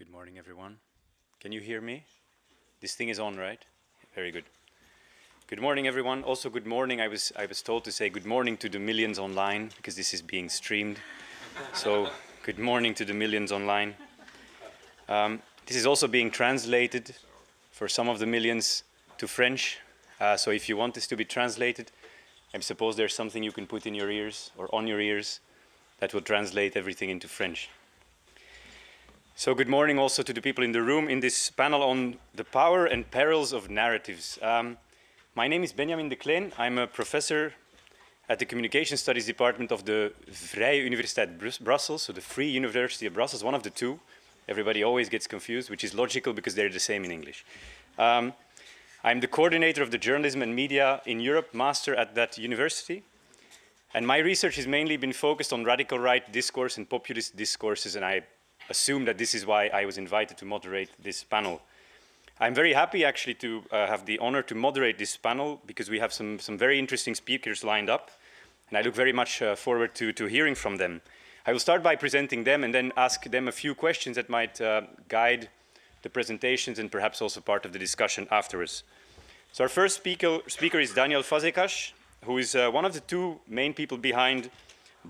Good morning, everyone. Can you hear me? This thing is on, right? Very good. Good morning, everyone. Also, good morning. I was told to say good morning to the millions online because this is being streamed. So, good morning to the millions online. This is also being translated for some of the millions to French. So, if you want this to be translated, I suppose there's something you can put in your ears or on your ears that will translate everything into French. So good morning also to the people in the room in this panel on the power and perils of narratives. My name is Benjamin de Kleen. I'm a professor at the Communication Studies Department of the Vrije Universiteit Brussels, so the Free University of Brussels, one of the two. Everybody always gets confused, which is logical because they're the same in English. I'm the coordinator of the Journalism and Media in Europe Master at that university. And my research has mainly been focused on radical right discourse and populist discourses, and I assume that this is why I was invited to moderate this panel. I'm very happy actually to have the honor to moderate this panel because we have some very interesting speakers lined up, and I look very much forward to hearing from them. I will start by presenting them and then ask them a few questions that might guide the presentations and perhaps also part of the discussion afterwards. So our first speaker is Daniel Fazekas, who is one of the two main people behind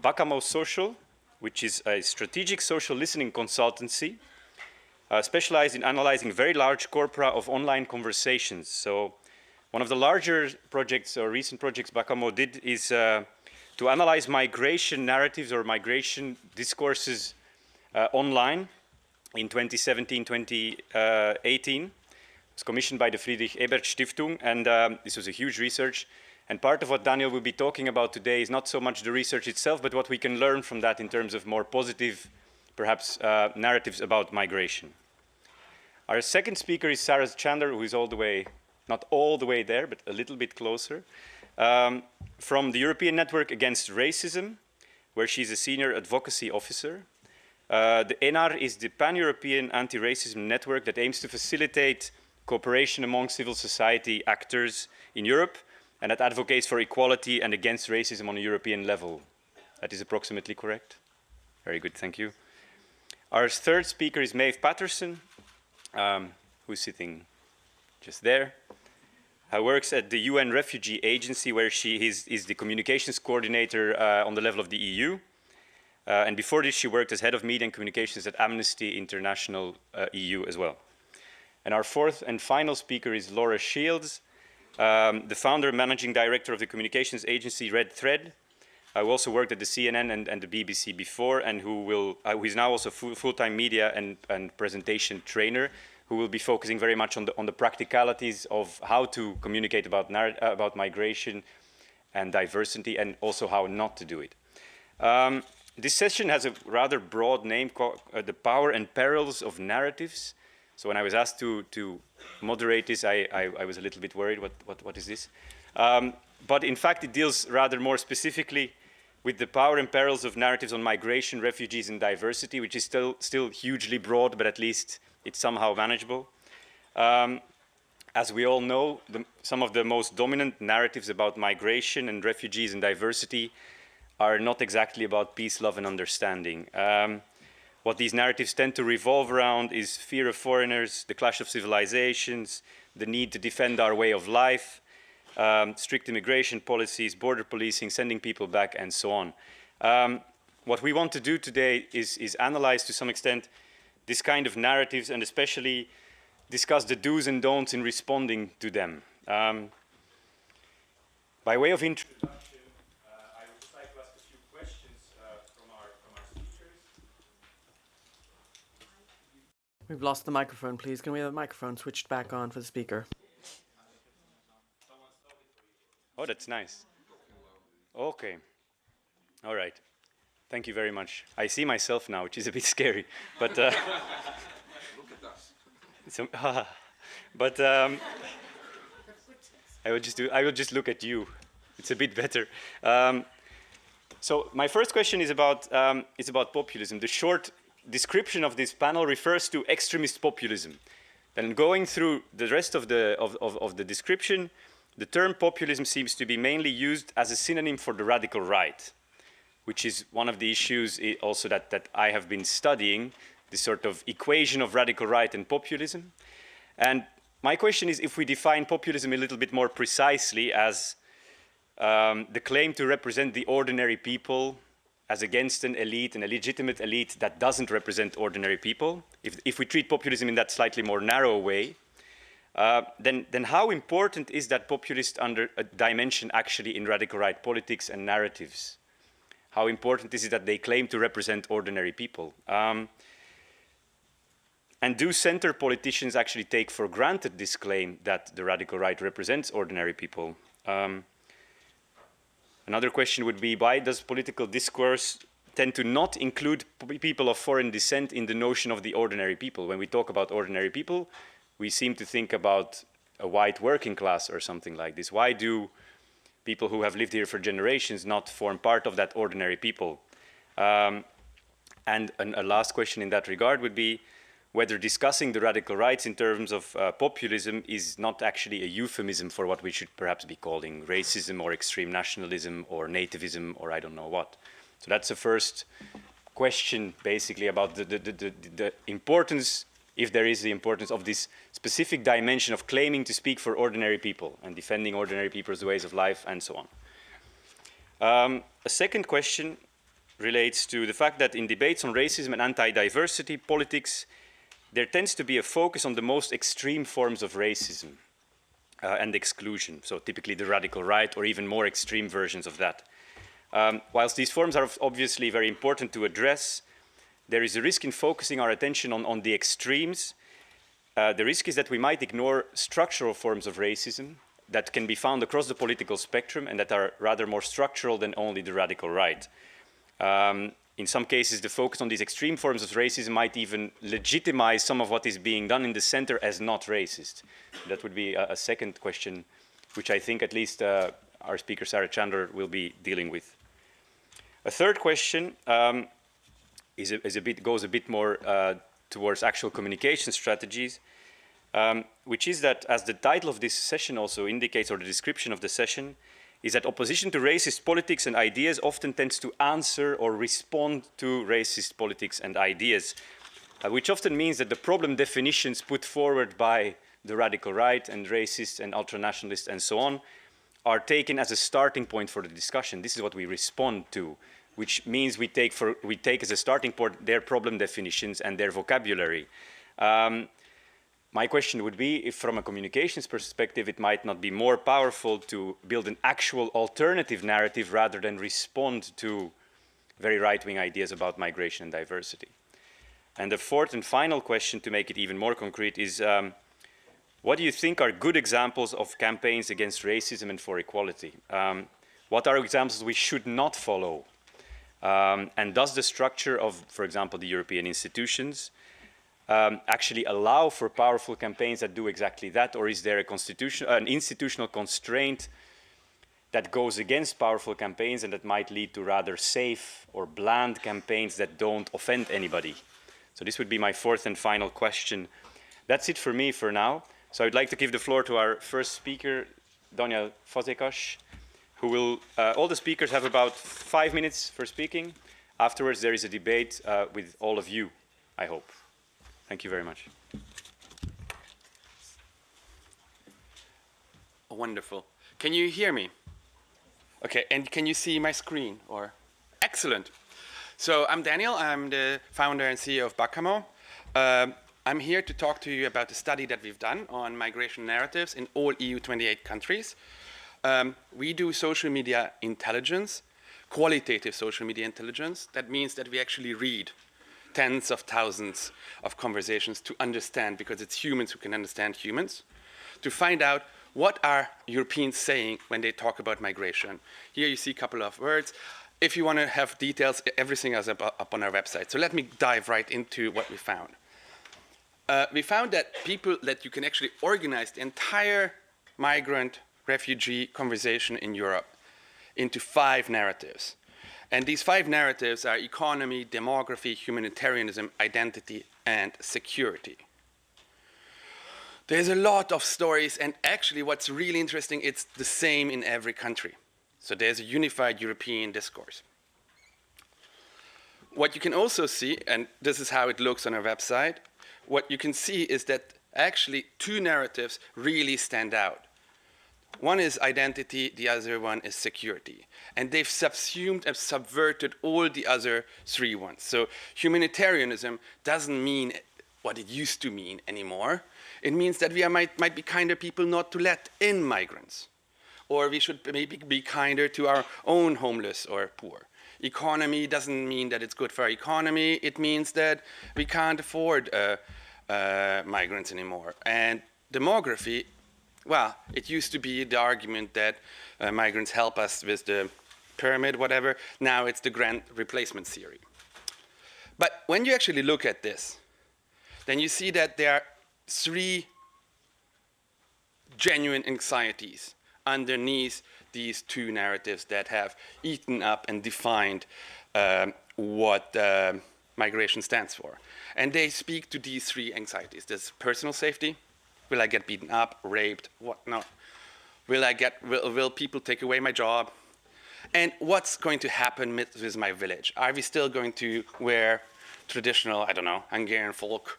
Bacamo Social, which is a strategic social listening consultancy specialized in analyzing very large corpora of online conversations. So one of the larger projects or recent projects Bacamo did is to analyze migration narratives or migration discourses online in 2017, 2018. It was commissioned by the Friedrich Ebert Stiftung, and this was a huge research. And part of what Daniel will be talking about today is not so much the research itself, but what we can learn from that in terms of more positive, perhaps, narratives about migration. Our second speaker is Sarah Chandler, who is all the way, not all the way there, but a little bit closer, from the European Network Against Racism, where she's a senior advocacy officer. The ENAR is the Pan-European Anti-Racism Network that aims to facilitate cooperation among civil society actors in Europe, and that advocates for equality and against racism on a European level. That is approximately correct? Very good, thank you. Our third speaker is Maeve Patterson, who's sitting just there. Who works at the UN Refugee Agency, where she is the communications coordinator on the level of the EU. And before this, she worked as head of media and communications at Amnesty International EU as well. And our fourth and final speaker is Laura Shields, the founder and managing director of the communications agency Red Thread, who also worked at the CNN and the BBC before, and who is now also full-time media and presentation trainer, who will be focusing very much on the practicalities of how to communicate about migration and diversity, and also how not to do it. This session has a rather broad name called The Power and Perils of Narratives. So when I was asked to moderate this, I was a little bit worried, what is this? But in fact, it deals rather more specifically with the power and perils of narratives on migration, refugees, and diversity, which is still hugely broad, but at least it's somehow manageable. As we all know, some of the most dominant narratives about migration and refugees and diversity are not exactly about peace, love, and understanding. What these narratives tend to revolve around is fear of foreigners, the clash of civilizations, the need to defend our way of life, strict immigration policies, border policing, sending people back, and so on. What we want to do today is analyze to some extent this kind of narratives and especially discuss the do's and don'ts in responding to them. By way of introduction, I would just like to ask a few questions from our speakers. We've lost the microphone, please. Can we have the microphone switched back on for the speaker? Oh, that's nice. Okay. All right. Thank you very much. I see myself now, which is a bit scary. But, look at us. But I will just look at you. It's a bit better. So my first question is about populism. The short description of this panel refers to extremist populism. Then going through the rest of the description, the term populism seems to be mainly used as a synonym for the radical right, which is one of the issues also that I have been studying, this sort of equation of radical right and populism. And my question is, if we define populism a little bit more precisely as the claim to represent the ordinary people as against an elite, an illegitimate elite that doesn't represent ordinary people, if we treat populism in that slightly more narrow way, then how important is that populist dimension actually in radical right politics and narratives? How important is it that they claim to represent ordinary people? And do center politicians actually take for granted this claim that the radical right represents ordinary people? Another question would be, why does political discourse tend to not include people of foreign descent in the notion of the ordinary people? When we talk about ordinary people, we seem to think about a white working class or something like this. Why do people who have lived here for generations not form part of that ordinary people? And a last question in that regard would be whether discussing the radical rights in terms of populism is not actually a euphemism for what we should perhaps be calling racism or extreme nationalism or nativism or I don't know what. So that's the first question basically about the importance, if there is the importance of this specific dimension of claiming to speak for ordinary people and defending ordinary people's ways of life and so on. A second question relates to the fact that in debates on racism and anti-diversity politics, there tends to be a focus on the most extreme forms of racism and exclusion, so typically the radical right or even more extreme versions of that. Whilst these forms are obviously very important to address, there is a risk in focusing our attention on the extremes. The risk is that we might ignore structural forms of racism that can be found across the political spectrum and that are rather more structural than only the radical right. In some cases, the focus on these extreme forms of racism might even legitimize some of what is being done in the center as not racist. That would be a second question, which I think at least our speaker, Sarah Chandler, will be dealing with. A third question goes a bit more towards actual communication strategies, which is that, as the title of this session also indicates, or the description of the session, is that opposition to racist politics and ideas often tends to answer or respond to racist politics and ideas, which often means that the problem definitions put forward by the radical right and racists and ultranationalists and so on are taken as a starting point for the discussion. This is what we respond to, which means we take as a starting point their problem definitions and their vocabulary. My question would be if from a communications perspective it might not be more powerful to build an actual alternative narrative rather than respond to very right-wing ideas about migration and diversity. And the fourth and final question, to make it even more concrete, is what do you think are good examples of campaigns against racism and for equality? What are examples we should not follow? And does the structure of, for example, the European institutions actually allow for powerful campaigns that do exactly that, or is there an institutional constraint that goes against powerful campaigns and that might lead to rather safe or bland campaigns that don't offend anybody? So this would be my fourth and final question. That's it for me for now. So I'd like to give the floor to our first speaker, Daniel Fazekas, who will, all the speakers have about 5 minutes for speaking. Afterwards, there is a debate with all of you, I hope. Thank you very much. Wonderful. Can you hear me? Okay, and can you see my screen? Or excellent. So I'm Daniel. I'm the founder and CEO of Bacamo. I'm here to talk to you about the study that we've done on migration narratives in all EU 28 countries. We do social media intelligence, qualitative social media intelligence. That means that we actually read tens of thousands of conversations to understand, because it's humans who can understand humans, to find out what are Europeans saying when they talk about migration. Here you see a couple of words. If you want to have details, everything is up on our website. So let me dive right into what we found. We found that you can actually organize the entire migrant refugee conversation in Europe into 5 narratives. And these 5 narratives are economy, demography, humanitarianism, identity, and security. There's a lot of stories, and actually what's really interesting, it's the same in every country. So there's a unified European discourse. What you can also see, and this is how it looks on our website, what you can see is that actually two narratives really stand out. One is identity, the other one is security. And they've subsumed and subverted all the other three ones. So humanitarianism doesn't mean what it used to mean anymore. It means that we might be kinder people not to let in migrants. Or we should maybe be kinder to our own homeless or poor. Economy doesn't mean that it's good for our economy. It means that we can't afford migrants anymore. And demography, well, it used to be the argument that migrants help us with the pyramid, whatever. Now it's the grand replacement theory. But when you actually look at this, then you see that there are three genuine anxieties underneath these two narratives that have eaten up and defined what migration stands for. And they speak to these three anxieties. There's personal safety. Will I get beaten up, raped, whatnot? Will people take away my job? And what's going to happen with my village? Are we still going to wear traditional, I don't know, Hungarian folk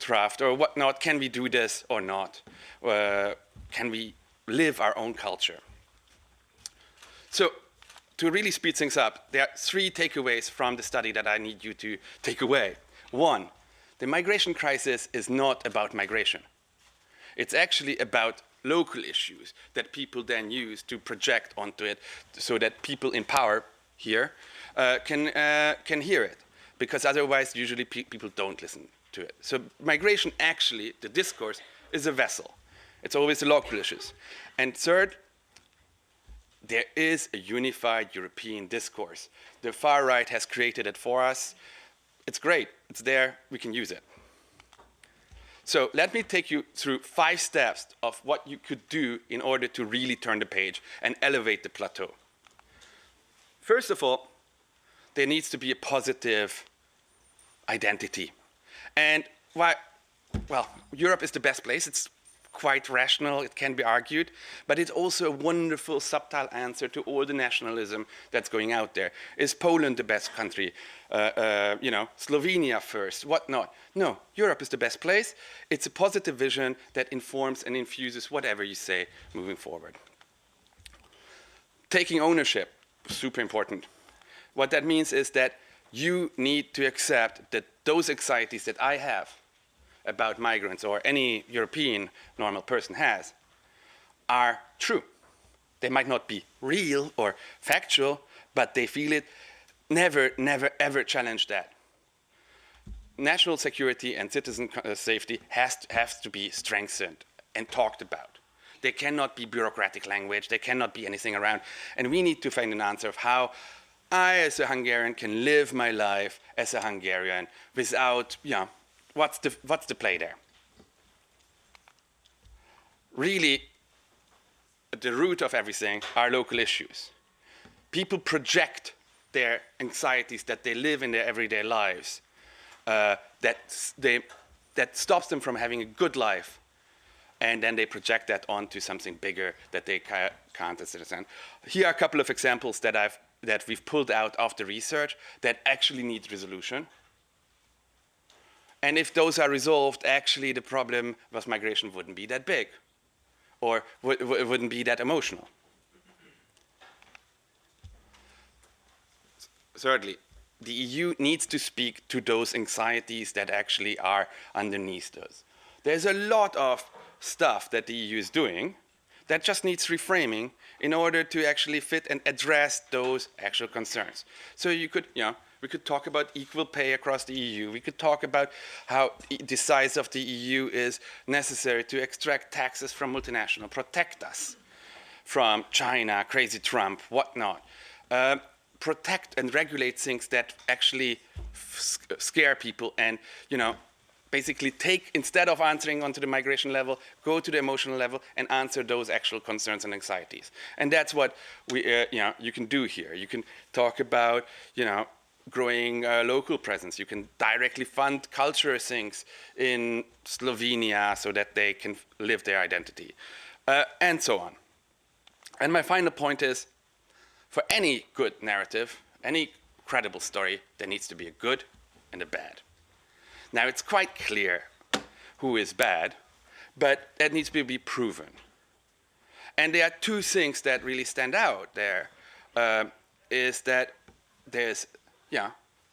craft or whatnot? Can we do this or not? Can we live our own culture? So to really speed things up, there are three takeaways from the study that I need you to take away. One, the migration crisis is not about migration. It's actually about local issues that people then use to project onto it so that people in power here can hear it. Because otherwise, usually people don't listen to it. So migration actually, the discourse, is a vessel. It's always the local issues. And third, there is a unified European discourse. The far right has created it for us. It's great. It's there. We can use it. So let me take you through 5 steps of what you could do in order to really turn the page and elevate the plateau. First of all, there needs to be a positive identity. And why? Well, Europe is the best place. It's quite rational, it can be argued, but it's also a wonderful subtle answer to all the nationalism that's going out there. Is Poland the best country? Slovenia first, whatnot? No, Europe is the best place. It's a positive vision that informs and infuses whatever you say moving forward. Taking ownership, super important. What that means is that you need to accept that those anxieties that I have about migrants or any European normal person has are true. They might not be real or factual, but they feel it. Never, never, ever challenge that. National security and citizen safety has to be strengthened and talked about. They cannot be bureaucratic language. They cannot be anything around. And we need to find an answer of how I, as a Hungarian, can live my life as a Hungarian without, what's the play there? Really, at the root of everything are local issues. People project their anxieties that they live in their everyday lives, that stops them from having a good life, and then they project that onto something bigger that they can't understand. Here are a couple of examples that we've pulled out of the research that actually need resolution. And if those are resolved, actually the problem with migration wouldn't be that big, or it wouldn't be that emotional. Thirdly, the EU needs to speak to those anxieties that actually are underneath those. There's a lot of stuff that the EU is doing that just needs reframing in order to actually fit and address those actual concerns. So we could talk about equal pay across the EU. We could talk about how the size of the EU is necessary to extract taxes from multinational, protect us from China, crazy Trump, whatnot. Protect and regulate things that actually scare people and, basically take, instead of answering onto the migration level, go to the emotional level and answer those actual concerns and anxieties. And that's what you can do here. You can talk about, growing local presence. You can directly fund cultural things in Slovenia so that they can live their identity, and so on. And my final point is, for any good narrative, any credible story, there needs to be a good and a bad. Now, it's quite clear who is bad, but that needs to be proven. And there are two things that really stand out there. Is that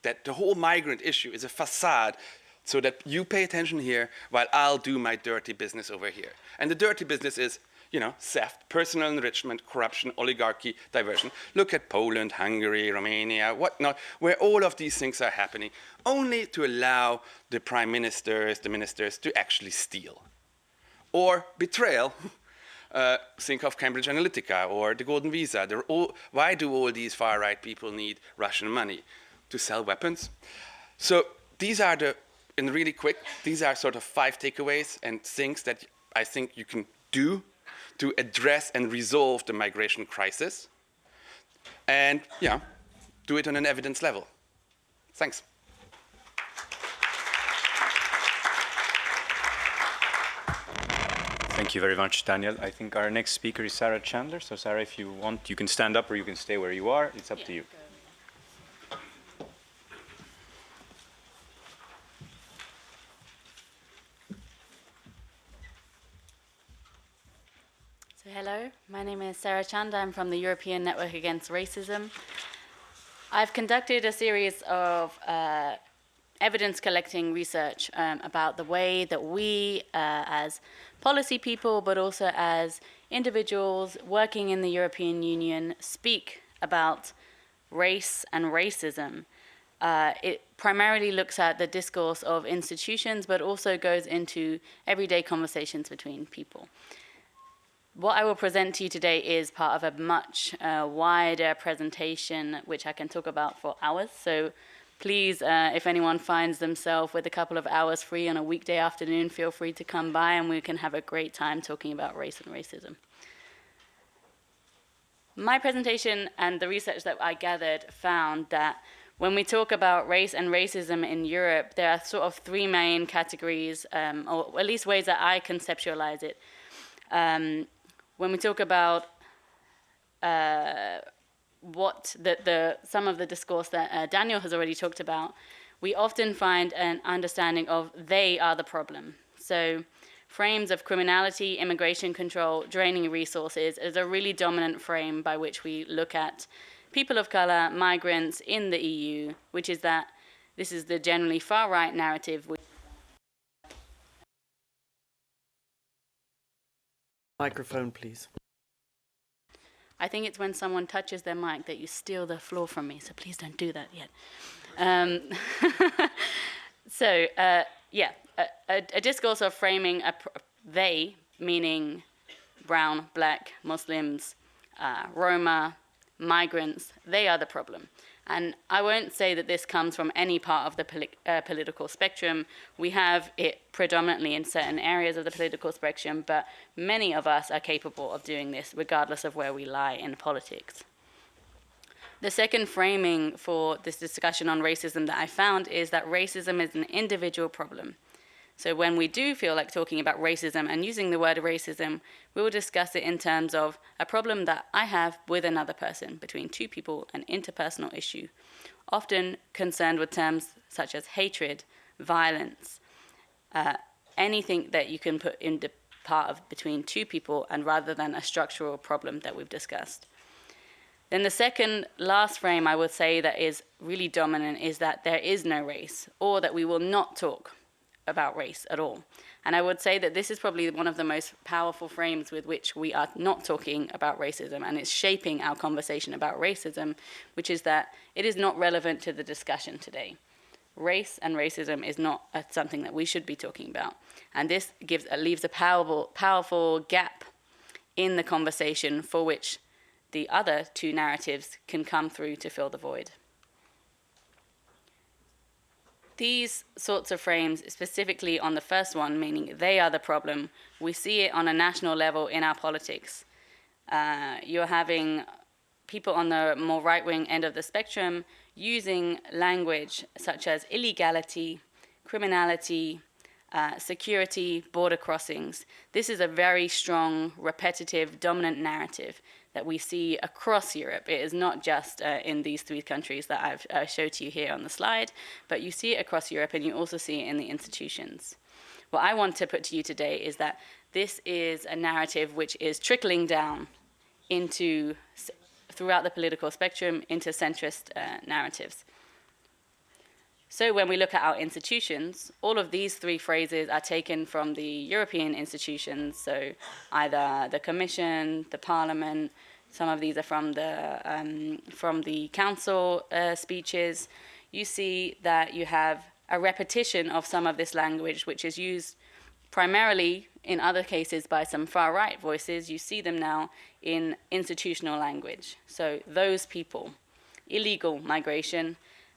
that the whole migrant issue is a facade so that you pay attention here while I'll do my dirty business over here. And the dirty business is, theft, personal enrichment, corruption, oligarchy, diversion. Look at Poland, Hungary, Romania, whatnot, where all of these things are happening, only to allow the prime ministers, the ministers, to actually steal. Or betrayal. Think of Cambridge Analytica or the Golden Visa. Why do all these far-right people need Russian money? To sell weapons? So these are these are sort of 5 takeaways and things that I think you can do to address and resolve the migration crisis. And do it on an evidence level. Thanks. Thank you very much, Daniel. I think our next speaker is Sarah Chandler. So Sarah, if you want, you can stand up or you can stay where you are. It's up to you. So hello, my name is Sarah Chandler. I'm from the European Network Against Racism. I've conducted a series of evidence collecting research about the way that we as policy people, but also as individuals working in the European Union, speak about race and racism. It primarily looks at the discourse of institutions, but also goes into everyday conversations between people. What I will present to you today is part of a much wider presentation, which I can talk about for hours. So please, if anyone finds themselves with a couple of hours free on a weekday afternoon, feel free to come by and we can have a great time talking about race and racism. My presentation and the research that I gathered found that when we talk about race and racism in Europe, there are sort of 3 main categories, or at least ways that I conceptualize it. When we talk about some of the discourse that Daniel has already talked about, we often find an understanding of they are the problem. So frames of criminality, immigration control, draining resources is a really dominant frame by which we look at people of color, migrants in the EU, which is that this is the generally far-right narrative. Microphone, please. I think it's when someone touches their mic that you steal the floor from me, so please don't do that yet. A discourse of framing they, meaning brown, black, Muslims, Roma, migrants, they are the problem. And I won't say that this comes from any part of the political spectrum. We have it predominantly in certain areas of the political spectrum, but many of us are capable of doing this regardless of where we lie in politics. The second framing for this discussion on racism that I found is that racism is an individual problem. So when we do feel like talking about racism and using the word racism, we will discuss it in terms of a problem that I have with another person, between 2 people, an interpersonal issue, often concerned with terms such as hatred, violence, anything that you can put in the part of between 2 people and rather than a structural problem that we've discussed. Then the second last frame I would say that is really dominant is that there is no race, or that we will not talk about race at all. And I would say that this is probably one of the most powerful frames with which we are not talking about racism, and it's shaping our conversation about racism, which is that it is not relevant to the discussion today. Race and racism is not something that we should be talking about. And this leaves a powerful gap in the conversation for which the other 2 narratives can come through to fill the void. These sorts of frames, specifically on the first one, meaning they are the problem, we see it on a national level in our politics. You're having people on the more right-wing end of the spectrum using language such as illegality, criminality, security, border crossings. This is a very strong, repetitive, dominant narrative that we see across Europe. It is not just in these 3 countries that I've showed to you here on the slide, but you see it across Europe, and you also see it in the institutions. What I want to put to you today is that this is a narrative which is trickling down into, throughout the political spectrum, into centrist narratives. So when we look at our institutions, all of these 3 phrases are taken from the European institutions, so either the Commission, the Parliament, some of these are from the Council speeches. You see that you have a repetition of some of this language, which is used primarily in other cases by some far-right voices. You see them now in institutional language. So those people, illegal migration,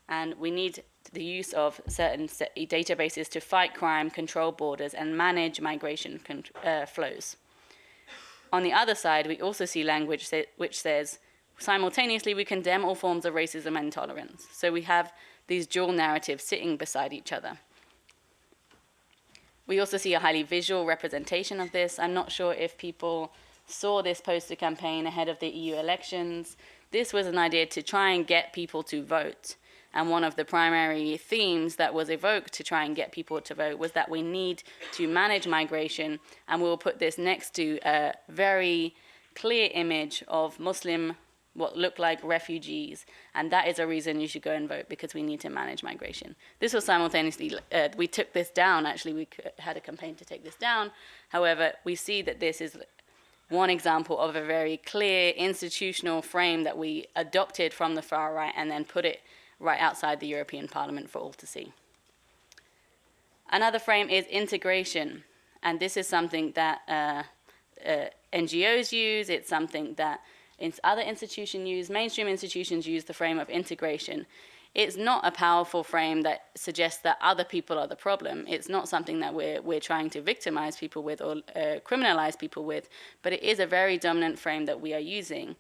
and we need the use of certain databases to fight crime, control borders, and manage migration flows. On the other side, we also see language which says, simultaneously, we condemn all forms of racism and intolerance. So we have these dual narratives sitting beside each other. We also see a highly visual representation of this. I'm not sure if people saw this poster campaign ahead of the EU elections. This was an idea to try and get people to vote. And one of the primary themes that was evoked to try and get people to vote was that we need to manage migration. And we'll put this next to a very clear image of Muslim, what look like refugees. And that is a reason you should go and vote, because we need to manage migration. This was simultaneously, we took this down. Actually, we had a campaign to take this down. However, we see that this is one example of a very clear institutional frame that we adopted from the far right and then put it right outside the European Parliament for all to see. Another frame is integration, and this is something that NGOs use. It's something that other institutions use. Mainstream institutions use the frame of integration. It's not a powerful frame that suggests that other people are the problem. It's not something that we're trying to victimize people with or criminalize people with, but it is a very dominant frame that we are using.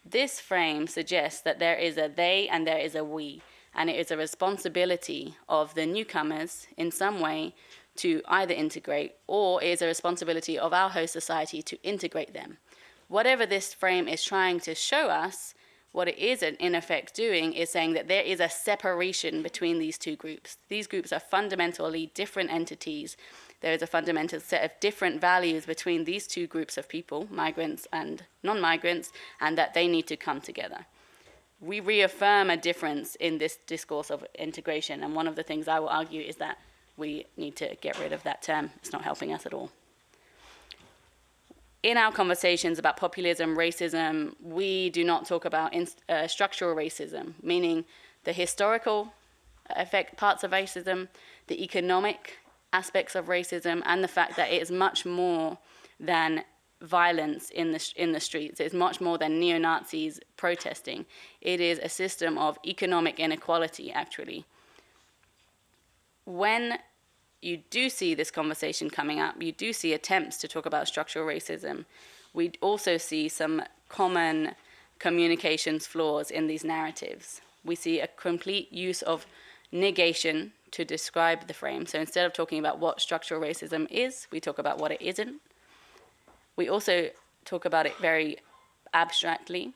This frame suggests that there is a they and there is a we, and it is a responsibility of the newcomers in some way to either integrate, or it is a responsibility of our host society to integrate them. Whatever this frame is trying to show us, what it is in effect doing is saying that there is a separation between these 2 groups. These groups are fundamentally different entities. There is a fundamental set of different values between these 2 groups of people, migrants and non-migrants, and that they need to come together. We reaffirm a difference in this discourse of integration, and one of the things I will argue is that we need to get rid of that term. It's not helping us at all. In our conversations about populism, racism, we do not talk about structural racism, meaning the historical parts of racism, the economic aspects of racism, and the fact that it is much more than violence in the streets. It's much more than neo-Nazis protesting. It is a system of economic inequality, actually. When you do see this conversation coming up, you do see attempts to talk about structural racism. We also see some common communications flaws in these narratives. We see a complete use of negation to describe the frame. So instead of talking about what structural racism is, we talk about what it isn't. We also talk about it very abstractly.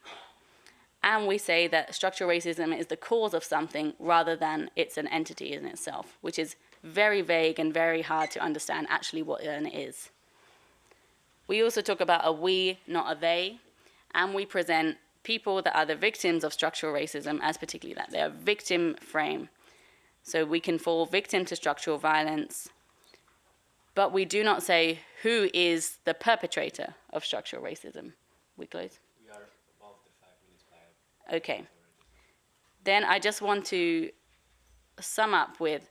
And we say that structural racism is the cause of something rather than it's an entity in itself, which is very vague and very hard to understand actually what it is. We also talk about a we, not a they, and we present people that are the victims of structural racism as particularly that. They're a victim frame. So we can fall victim to structural violence, but we do not say who is the perpetrator of structural racism. We close? We are above the 5 minutes by. Okay. Then I just want to sum up with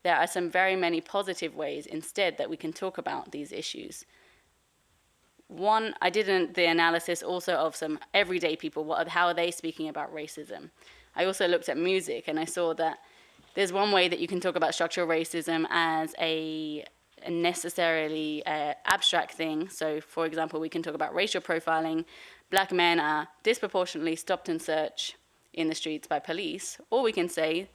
there are some very many positive ways instead that we can talk about these issues. One, I did the analysis also of some everyday people. How are they speaking about racism? I also looked at music, and I saw that there's one way that you can talk about structural racism as a necessarily abstract thing. So, for example, we can talk about racial profiling. Black men are disproportionately stopped and searched in the streets by police. Or we can say,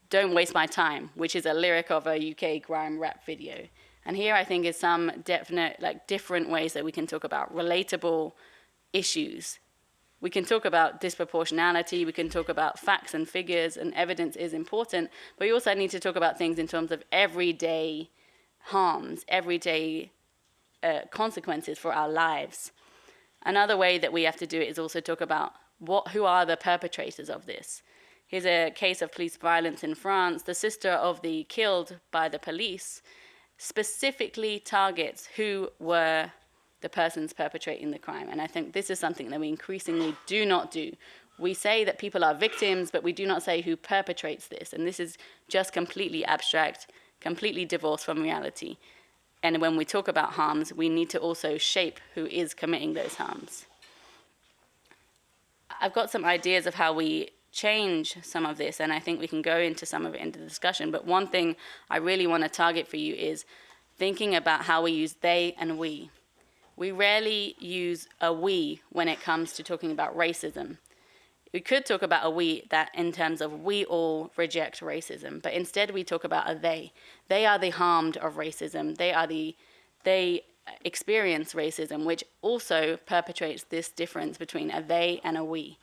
"Don't waste my time," which is a lyric of a UK grime rap video. And here I think is some definite, different ways that we can talk about relatable issues. We can talk about disproportionality, we can talk about facts and figures, and evidence is important, but we also need to talk about things in terms of everyday harms, everyday consequences for our lives. Another way that we have to do it is also talk about who are the perpetrators of this. Here's a case of police violence in France. The sister of the killed by the police specifically targets who were the persons perpetrating the crime. And I think this is something that we increasingly do not do. We say that people are victims, but we do not say who perpetrates this. And this is just completely abstract, completely divorced from reality. And when we talk about harms, we need to also shape who is committing those harms. I've got some ideas of how we change some of this, and I think we can go into some of it into the discussion. But one thing I really want to target for you is thinking about how we use they and we. We rarely use a we when it comes to talking about racism. We could talk about a we that in terms of we all reject racism, but instead we talk about a they. They are the harmed of racism. They experience racism, which also perpetrates this difference between a they and a we.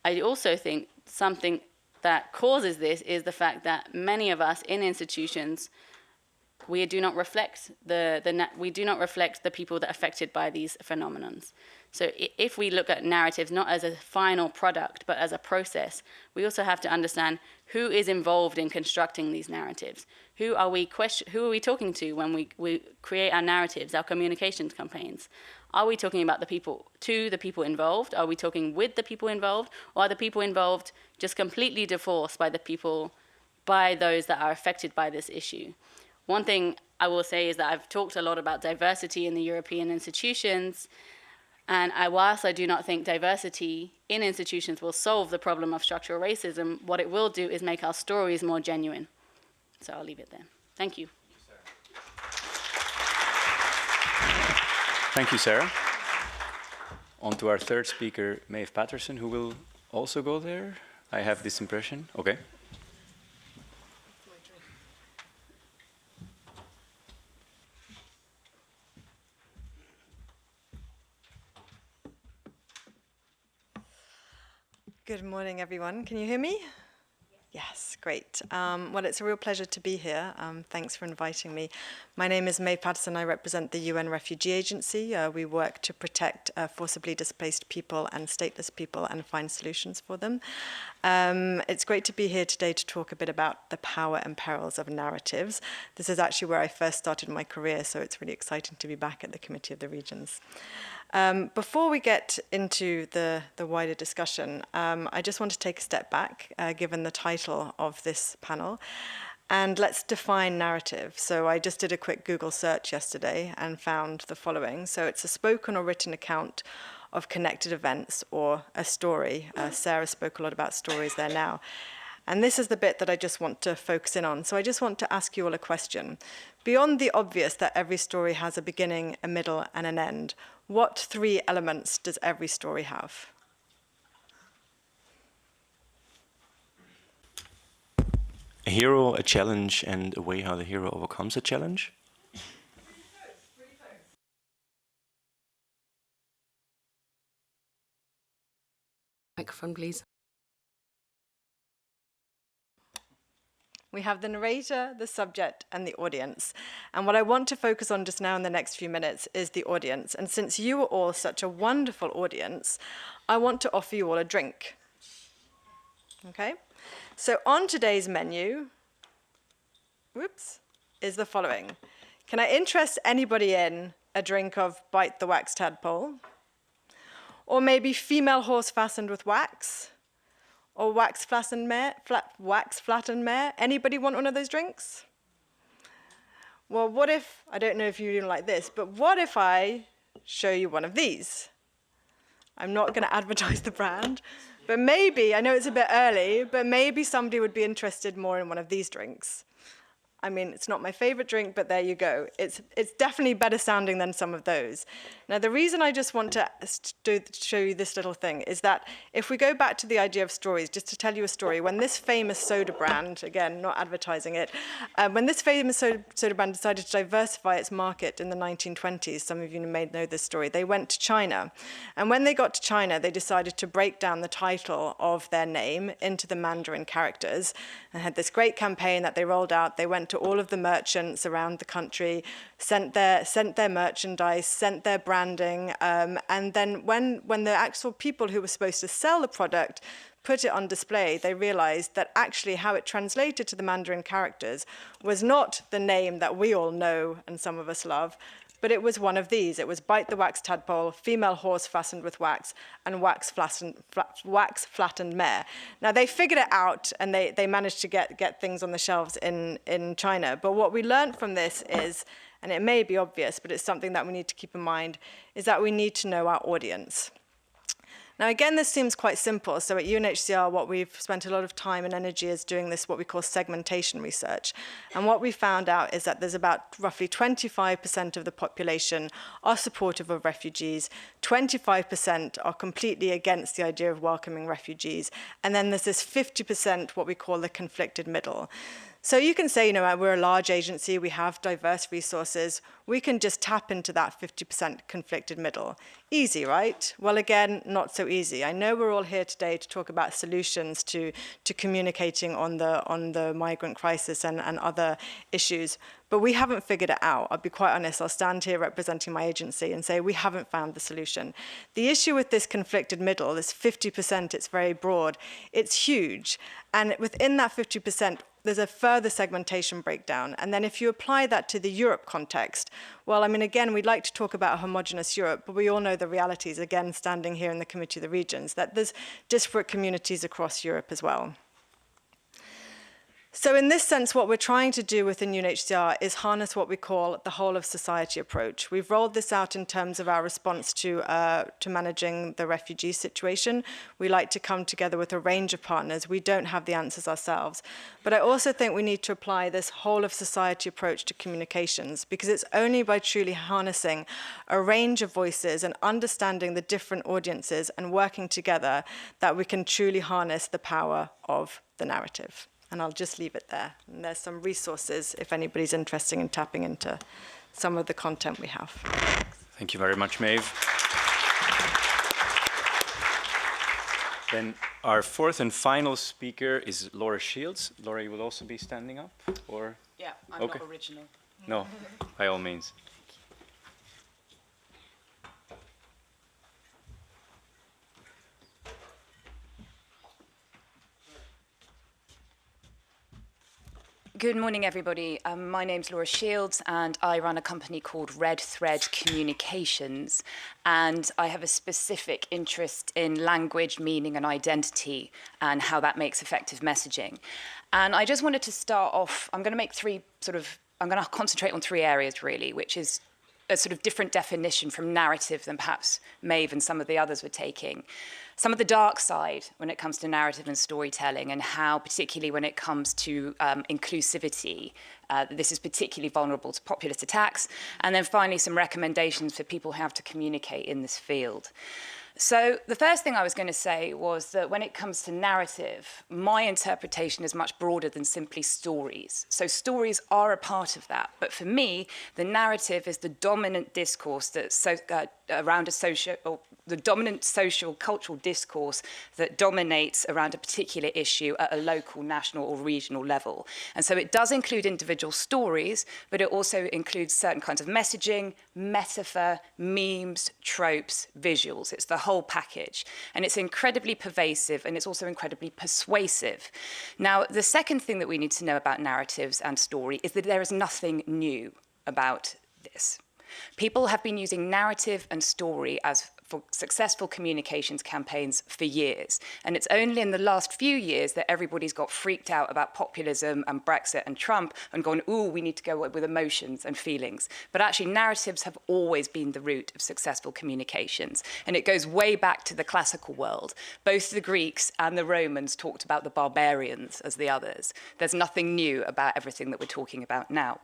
I also think something that causes this is the fact that many of us in institutions, we do not reflect the people that are affected by these phenomenons. So if we look at narratives not as a final product, but as a process, we also have to understand who is involved in constructing these narratives. Who are we talking to when we create our narratives, our communications campaigns? Are we talking about the people involved? Are we talking with the people involved? Or are the people involved just completely divorced by those that are affected by this issue? One thing I will say is that I've talked a lot about diversity in the European institutions, and whilst I do not think diversity in institutions will solve the problem of structural racism, what it will do is make our stories more genuine. So I'll leave it there. Thank you. Thank you, Sarah. On to our third speaker, Maeve Patterson, who will also go there. I have this impression. Okay. Good morning, everyone. Can you hear me? Yes, great. Well, it's a real pleasure to be here. Thanks for inviting me. My name is Maeve Patterson. I represent the UN Refugee Agency. We work to protect forcibly displaced people and stateless people and find solutions for them. It's great to be here today to talk a bit about the power and perils of narratives. This is actually where I first started my career, so it's really exciting to be back at the Committee of the Regions. Before we get into the wider discussion, I just want to take a step back, given the title of this panel, and let's define narrative. So I just did a quick Google search yesterday and found the following. So it's a spoken or written account of connected events or a story. Sarah spoke a lot about stories there now. And this is the bit that I just want to focus in on. So I just want to ask you all a question. Beyond the obvious that every story has a beginning, a middle, and an end, what three elements does every story have? A hero, a challenge, and a way how the hero overcomes a challenge. Microphone, please. We have the narrator, the subject, and the audience. And what I want to focus on just now in the next few minutes is the audience. And since you are all such a wonderful audience, I want to offer you all a drink. Okay? So on today's menu, is the following. Can I interest anybody in a drink of Bite the Wax Tadpole? Or maybe Female Horse Fastened with Wax? Or wax flattened mare? Anybody want one of those drinks? Well, what if, I don't know if you even like this, but what if I show you one of these? I'm not going to advertise the brand, but maybe, I know it's a bit early, but maybe somebody would be interested more in one of these drinks. I mean, it's not my favorite drink, but there you go. It's definitely better sounding than some of those. Now, the reason I just want to show you this little thing is that if we go back to the idea of stories, just to tell you a story, when this famous soda brand, again, not advertising it, when this famous soda brand decided to diversify its market in the 1920s, some of you may know this story, they went to China. And when they got to China, they decided to break down the title of their name into the Mandarin characters and had this great campaign that they rolled out. They went to all of the merchants around the country, sent their merchandise, sent their branding, and then when the actual people who were supposed to sell the product put it on display, they realized that actually how it translated to the Mandarin characters was not the name that we all know and some of us love, but it was one of these. It was bite the wax tadpole, female horse fastened with wax, and wax flattened mare. Now, they figured it out, and they managed to get things on the shelves in China. But what we learned from this is, and it may be obvious, but it's something that we need to keep in mind, is that we need to know our audience. Now, again, this seems quite simple. So at UNHCR, what we've spent a lot of time and energy is doing this, what we call segmentation research. And what we found out is that there's about roughly 25% of the population are supportive of refugees, 25% are completely against the idea of welcoming refugees, and then there's this 50%, what we call the conflicted middle. So you can say, we're a large agency, we have diverse resources, we can just tap into that 50% conflicted middle. Easy, right? Well, again, not so easy. I know we're all here today to talk about solutions to communicating on the migrant crisis and other issues, but we haven't figured it out. I'll be quite honest, I'll stand here representing my agency and say we haven't found the solution. The issue with this conflicted middle, this 50%, it's very broad, it's huge. And within that 50%, there's a further segmentation breakdown. And then if you apply that to the Europe context, well, I mean, again, we'd like to talk about a homogenous Europe, but we all know the realities, again, standing here in the Committee of the Regions, that there's disparate communities across Europe as well. So in this sense, what we're trying to do within UNHCR is harness what we call the whole of society approach. We've rolled this out in terms of our response to managing the refugee situation. We like to come together with a range of partners. We don't have the answers ourselves. But I also think we need to apply this whole of society approach to communications, because it's only by truly harnessing a range of voices and understanding the different audiences and working together that we can truly harness the power of the narrative. And I'll just leave it there. And there's some resources if anybody's interested in tapping into some of the content we have. Thank you very much, Maeve. Then our fourth and final speaker is Laura Shields. Laura, you will also be standing up, or? Yeah, I'm not original. No, by all means. Good morning, everybody. My name's Laura Shields, and I run a company called Red Thread Communications. And I have a specific interest in language, meaning, and identity, and how that makes effective messaging. And I just wanted to start off, I'm going to concentrate on three areas, really, which is a sort of different definition from narrative than perhaps Maeve and some of the others were taking. Some of the dark side when it comes to narrative and storytelling, and how, particularly when it comes to inclusivity, this is particularly vulnerable to populist attacks. And then finally, some recommendations for people who have to communicate in this field. So the first thing I was going to say was that when it comes to narrative, my interpretation is much broader than simply stories. So stories are a part of that. But for me, the narrative is the dominant discourse that's around a social, or the dominant social cultural discourse that dominates around a particular issue at a local, national, or regional level. And so it does include individual stories, but it also includes certain kinds of messaging, metaphor, memes, tropes, visuals. It's the whole package. And it's incredibly pervasive, and it's also incredibly persuasive. Now, the second thing that we need to know about narratives and story is that there is nothing new about this. People have been using narrative and story for successful communications campaigns for years. And it's only in the last few years that everybody's got freaked out about populism and Brexit and Trump and gone, ooh, we need to go with emotions and feelings. But actually, narratives have always been the root of successful communications. And it goes way back to the classical world. Both the Greeks and the Romans talked about the barbarians as the others. There's nothing new about everything that we're talking about now.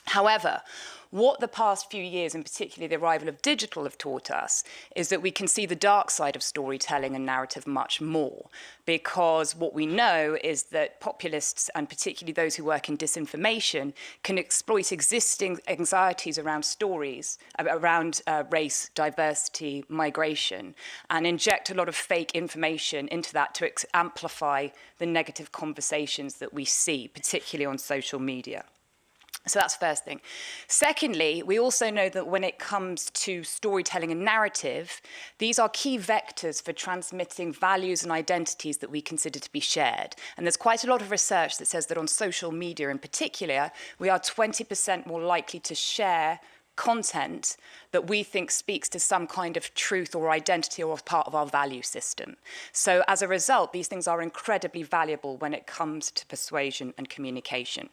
However, what the past few years, and particularly the arrival of digital, have taught us is that we can see the dark side of storytelling and narrative much more, because what we know is that populists, and particularly those who work in disinformation, can exploit existing anxieties around stories, around race, diversity, migration, and inject a lot of fake information into that to amplify the negative conversations that we see, particularly on social media. So that's the first thing. Secondly, we also know that when it comes to storytelling and narrative, these are key vectors for transmitting values and identities that we consider to be shared. And there's quite a lot of research that says that on social media in particular, we are 20% more likely to share content that we think speaks to some kind of truth or identity or part of our value system. So as a result, these things are incredibly valuable when it comes to persuasion and communication.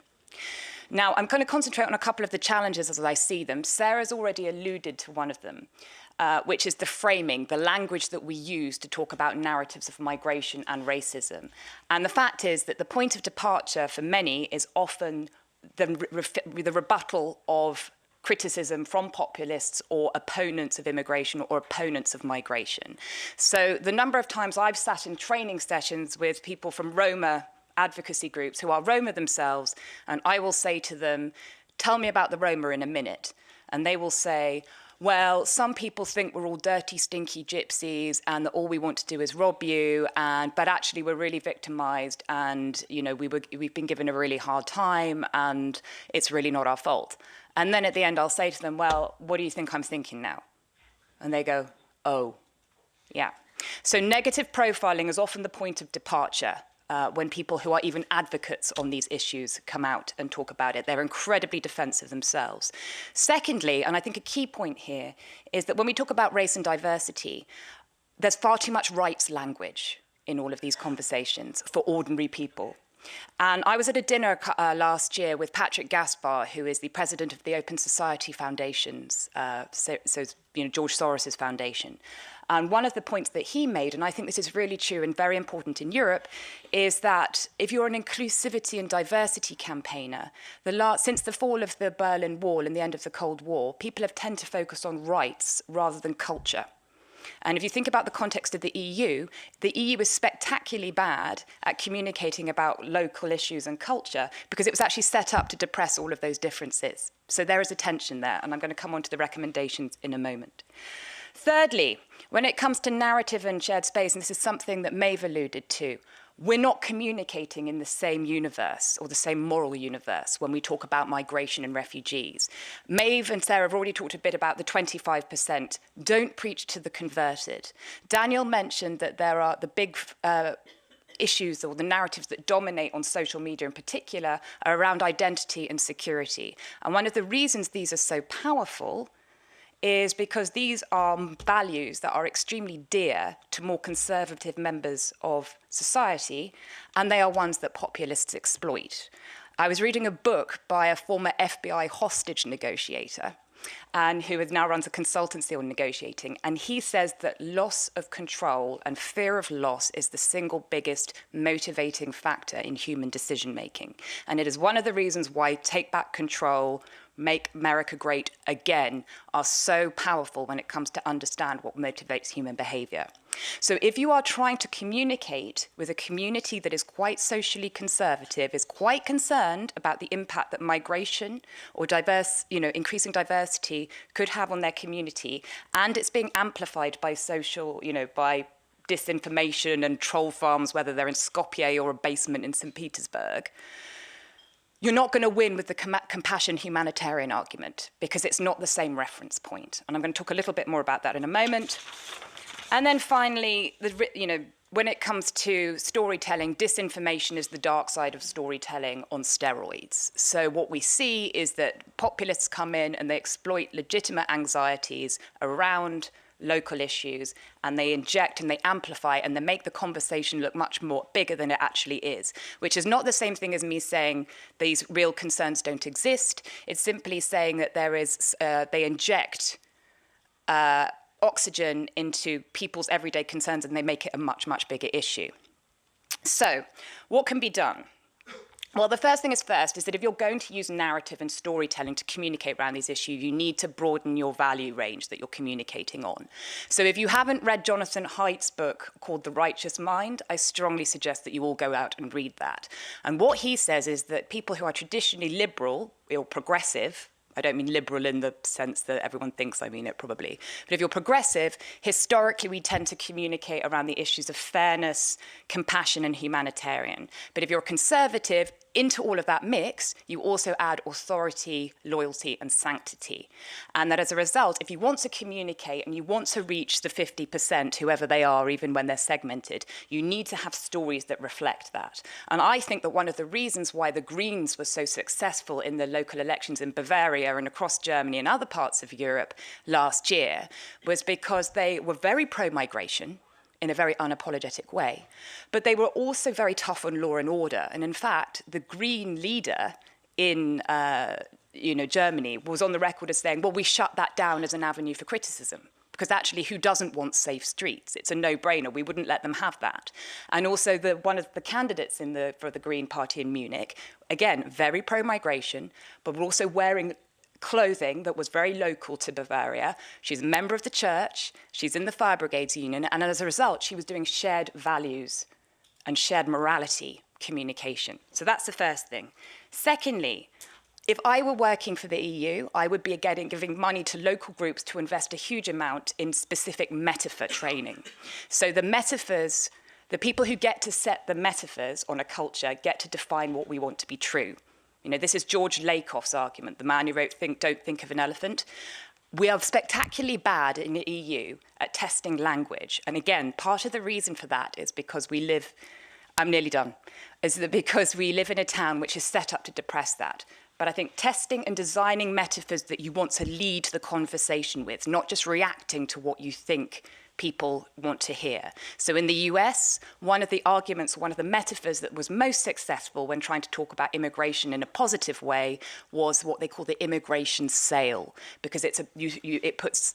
Now, I'm going to concentrate on a couple of the challenges as I see them. Sarah's already alluded to one of them, which is the framing, the language that we use to talk about narratives of migration and racism. And the fact is that the point of departure for many is often the rebuttal of criticism from populists or opponents of immigration or opponents of migration. So the number of times I've sat in training sessions with people from Roma advocacy groups who are Roma themselves, and I will say to them, tell me about the Roma in a minute. And they will say, well, some people think we're all dirty, stinky gypsies and that all we want to do is rob you, but actually we're really victimized and we've been given a really hard time and it's really not our fault. And then at the end I'll say to them, well, what do you think I'm thinking now? And they go, oh, yeah. So negative profiling is often the point of departure. When people who are even advocates on these issues come out and talk about it. They're incredibly defensive themselves. Secondly, and I think a key point here, is that when we talk about race and diversity, there's far too much rights language in all of these conversations for ordinary people. And I was at a dinner last year with Patrick Gaspar, who is the president of the Open Society Foundations, George Soros's foundation. And one of the points that he made, and I think this is really true and very important in Europe, is that if you're an inclusivity and diversity campaigner, since the fall of the Berlin Wall and the end of the Cold War, people have tended to focus on rights rather than culture. And if you think about the context of the EU is spectacularly bad at communicating about local issues and culture because it was actually set up to depress all of those differences. So there is a tension there, and I'm going to come on to the recommendations in a moment. Thirdly, when it comes to narrative and shared space, and this is something that Maeve alluded to, we're not communicating in the same universe or the same moral universe when we talk about migration and refugees. Maeve and Sarah have already talked a bit about the 25%. Don't preach to the converted. Daniel mentioned that there are the big issues or the narratives that dominate on social media in particular are around identity and security. And one of the reasons these are so powerful is because these are values that are extremely dear to more conservative members of society, and they are ones that populists exploit. I was reading a book by a former FBI hostage negotiator, and who now runs a consultancy on negotiating, and he says that loss of control and fear of loss is the single biggest motivating factor in human decision-making. And it is one of the reasons why Take Back Control, Make America Great Again are so powerful when it comes to understand what motivates human behavior. So if you are trying to communicate with a community that is quite socially conservative, is quite concerned about the impact that migration or increasing diversity could have on their community, and it's being amplified by by disinformation and troll farms, whether they're in Skopje or a basement in St. Petersburg, you're not going to win with the compassion humanitarian argument because it's not the same reference point. And I'm going to talk a little bit more about that in a moment. And then finally, when it comes to storytelling, disinformation is the dark side of storytelling on steroids. So what we see is that populists come in and they exploit legitimate anxieties around local issues, and they inject and they amplify and they make the conversation look much more bigger than it actually is, which is not the same thing as me saying these real concerns don't exist. It's simply saying that there is, they inject oxygen into people's everyday concerns and they make it a much, much bigger issue. So what can be done? Well, the first thing is first is that if you're going to use narrative and storytelling to communicate around these issues, you need to broaden your value range that you're communicating on. So if you haven't read Jonathan Haidt's book called The Righteous Mind, I strongly suggest that you all go out and read that. And what he says is that people who are traditionally liberal or progressive, I don't mean liberal in the sense that everyone thinks I mean it probably, but if you're progressive, historically we tend to communicate around the issues of fairness, compassion and humanitarian. But if you're conservative, into all of that mix, you also add authority, loyalty and sanctity. And that as a result, if you want to communicate and you want to reach the 50%, whoever they are, even when they're segmented, you need to have stories that reflect that. And I think that one of the reasons why the Greens were so successful in the local elections in Bavaria and across Germany and other parts of Europe last year was because they were very pro-migration, in a very unapologetic way. But they were also very tough on law and order. And in fact, the Green leader in Germany was on the record as saying, well, we shut that down as an avenue for criticism. Because actually, who doesn't want safe streets? It's a no-brainer. We wouldn't let them have that. And also, one of the candidates for the Green Party in Munich, again, very pro-migration, but were also wearing clothing that was very local to Bavaria. She's a member of the church, she's in the Fire Brigades Union, and as a result, she was doing shared values and shared morality communication. So that's the first thing. Secondly, if I were working for the EU, I would be giving money to local groups to invest a huge amount in specific metaphor training. So the metaphors, the people who get to set the metaphors on a culture get to define what we want to be true. You know, this is George Lakoff's argument, the man who wrote Don't Think of an Elephant. We are spectacularly bad in the EU at testing language. And again, part of the reason for that is because we live, I'm nearly done, is that because we live in a town which is set up to depress that. But I think testing and designing metaphors that you want to lead the conversation with, not just reacting to what you think people want to hear. So in the US, one of the arguments, one of the metaphors that was most successful when trying to talk about immigration in a positive way was what they call the immigration sail, because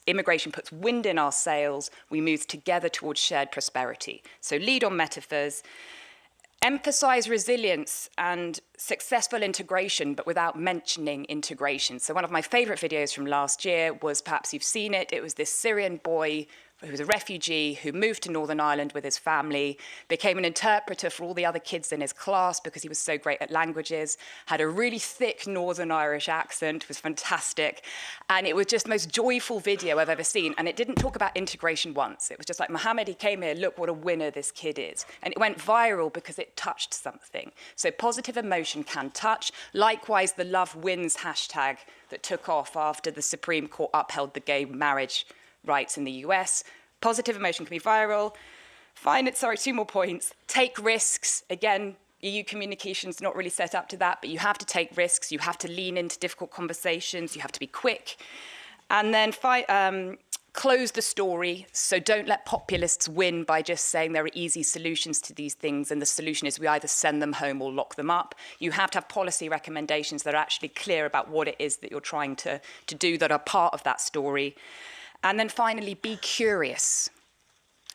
immigration puts wind in our sails, we move together towards shared prosperity. So lead on metaphors, emphasize resilience and successful integration, but without mentioning integration. So one of my favorite videos from last year was, perhaps you've seen it, it was this Syrian boy who was a refugee who moved to Northern Ireland with his family, became an interpreter for all the other kids in his class because he was so great at languages, had a really thick Northern Irish accent, was fantastic. And it was just the most joyful video I've ever seen. And it didn't talk about integration once. It was just like, Mohammed, he came here, look what a winner this kid is. And it went viral because it touched something. So positive emotion can touch. Likewise, the Love Wins hashtag that took off after the Supreme Court upheld the gay marriage rights in the US. Positive emotion can be viral. Two more points. Take risks. Again, EU communication's not really set up to that, but you have to take risks. You have to lean into difficult conversations. You have to be quick. And then close the story. So don't let populists win by just saying there are easy solutions to these things, and the solution is we either send them home or lock them up. You have to have policy recommendations that are actually clear about what it is that you're trying to do that are part of that story. And then finally, be curious.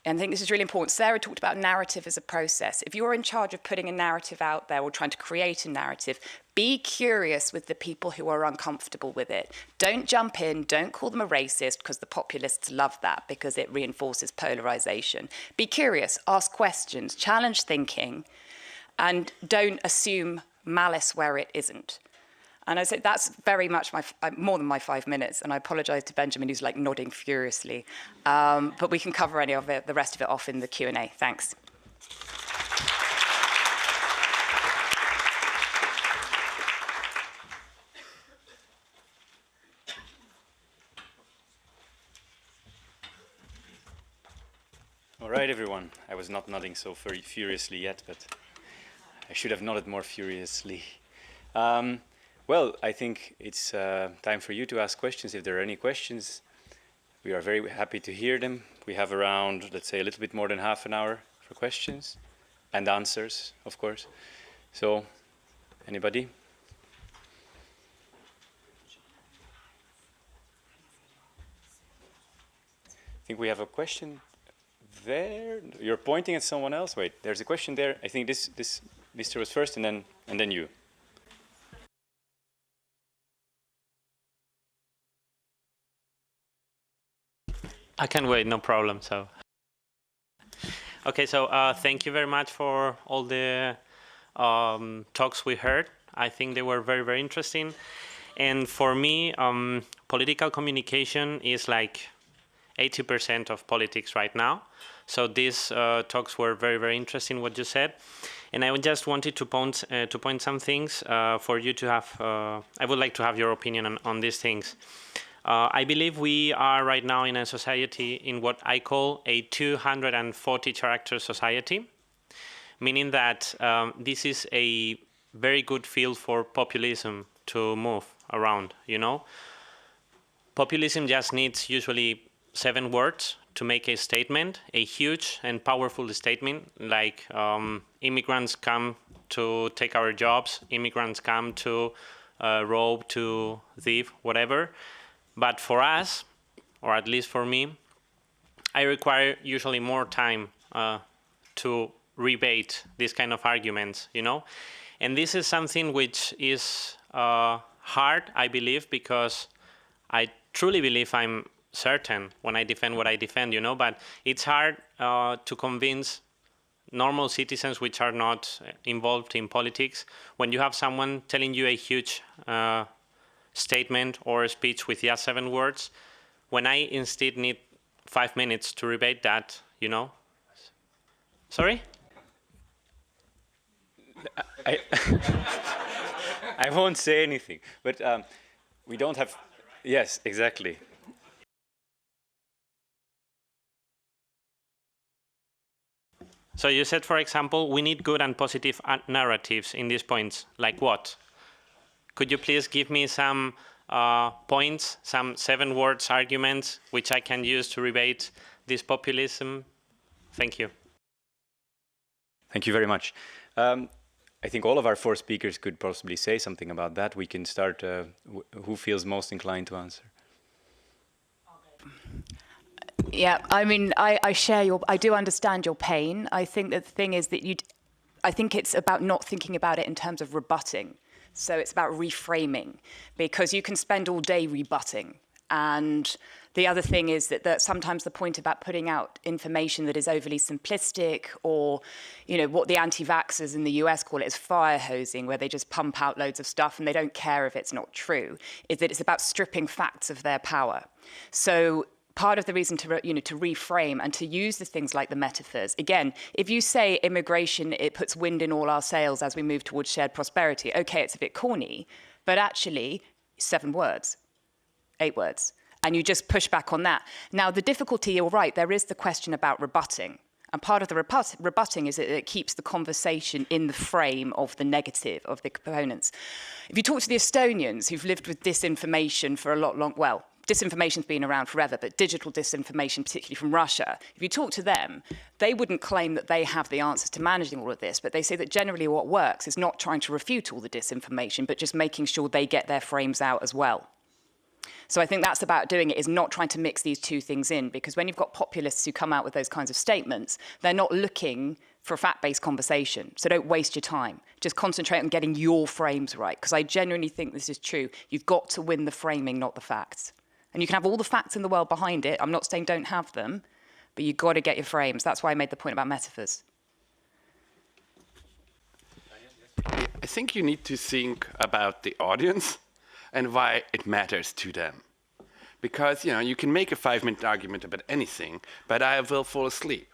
And I think this is really important. Sarah talked about narrative as a process. If you're in charge of putting a narrative out there or trying to create a narrative, be curious with the people who are uncomfortable with it. Don't jump in, don't call them a racist, because the populists love that because it reinforces polarization. Be curious, ask questions, challenge thinking, and don't assume malice where it isn't. And I said, that's very much more than my 5 minutes. And I apologize to Benjamin, who's like nodding furiously. But we can cover any of it, the rest of it off in the Q&A. Thanks. All right, everyone. I was not nodding so very furiously yet, but I should have nodded more furiously. Well, I think it's time for you to ask questions. If there are any questions, We are very happy to hear them. We have around, let's say, a little bit more than half an hour for questions and answers, of course. So, anybody? I think we have a question there. You're pointing at someone else. Wait, there's a question there. I think this Mr. was first, and then you. I can wait, no problem. So, okay. So thank you very much for all the talks we heard. I think they were very, very interesting. And for me, political communication is like 80% of politics right now. So these talks were very, very interesting, what you said. And I just wanted to point some things for you to have. I would like to have your opinion on these things. I believe we are right now in a society in what I call a 240 character society, meaning that this is a very good field for populism to move around, you know. Populism just needs usually 7 words to make a statement, a huge and powerful statement, like immigrants come to take our jobs, immigrants come to rob, to thief, whatever. But for us, or at least for me, I require usually more time to rebate these kind of arguments, you know? And this is something which is hard, I believe, because I truly believe I'm certain when I defend what I defend, you know, but it's hard to convince normal citizens which are not involved in politics when you have someone telling you a huge statement or a speech with just 7 words, when I instead need 5 minutes to rebate that, you know. Sorry? I won't say anything, but we don't have... Yes, exactly. So you said, for example, we need good and positive narratives in these points. Like what? Could you please give me some points, some 7 words arguments, which I can use to rebate this populism? Thank you. Thank you very much. I think all of our 4 speakers could possibly say something about that. We can start, who feels most inclined to answer? Yeah, I mean, I share I do understand your pain. I think that the thing is that I think it's about not thinking about it in terms of rebutting. So it's about reframing, because you can spend all day rebutting. And the other thing is that sometimes the point about putting out information that is overly simplistic, or, you know, what the anti-vaxxers in the US call it is fire hosing, where they just pump out loads of stuff and they don't care if it's not true, is that it's about stripping facts of their power. So part of the reason to reframe and to use the things like the metaphors. Again, if you say immigration, it puts wind in all our sails as we move towards shared prosperity. Okay, it's a bit corny, but actually 7 words, 8 words, and you just push back on that. Now, the difficulty, you're right, there is the question about rebutting. And part of the rebutting is that it keeps the conversation in the frame of the negative of the opponents. If you talk to the Estonians who've lived with disinformation for a well, disinformation's been around forever, but digital disinformation, particularly from Russia, if you talk to them, they wouldn't claim that they have the answers to managing all of this, but they say that generally what works is not trying to refute all the disinformation, but just making sure they get their frames out as well. So I think that's about doing it, is not trying to mix these 2 things in, because when you've got populists who come out with those kinds of statements, they're not looking for a fact-based conversation. So don't waste your time. Just concentrate on getting your frames right, because I genuinely think this is true. You've got to win the framing, not the facts. And you can have all the facts in the world behind it. I'm not saying don't have them, but you've got to get your frames. That's why I made the point about metaphors. I think you need to think about the audience and why it matters to them. Because, you know, you can make a 5-minute argument about anything, but I will fall asleep.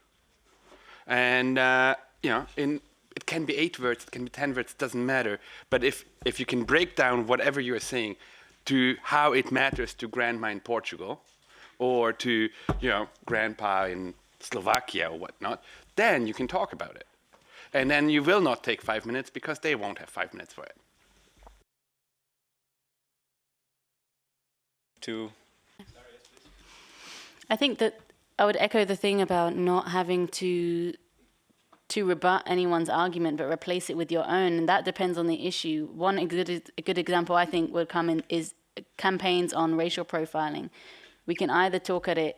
And, you know, it can be 8 words, it can be 10 words, it doesn't matter. But if you can break down whatever you're saying to how it matters to grandma in Portugal, or to, you know, grandpa in Slovakia or whatnot, then you can talk about it. And then you will not take 5 minutes, because they won't have 5 minutes for it. I think that I would echo the thing about not having to rebut anyone's argument, but replace it with your own, and that depends on the issue. A good example I think would come in is campaigns on racial profiling. We can either talk at it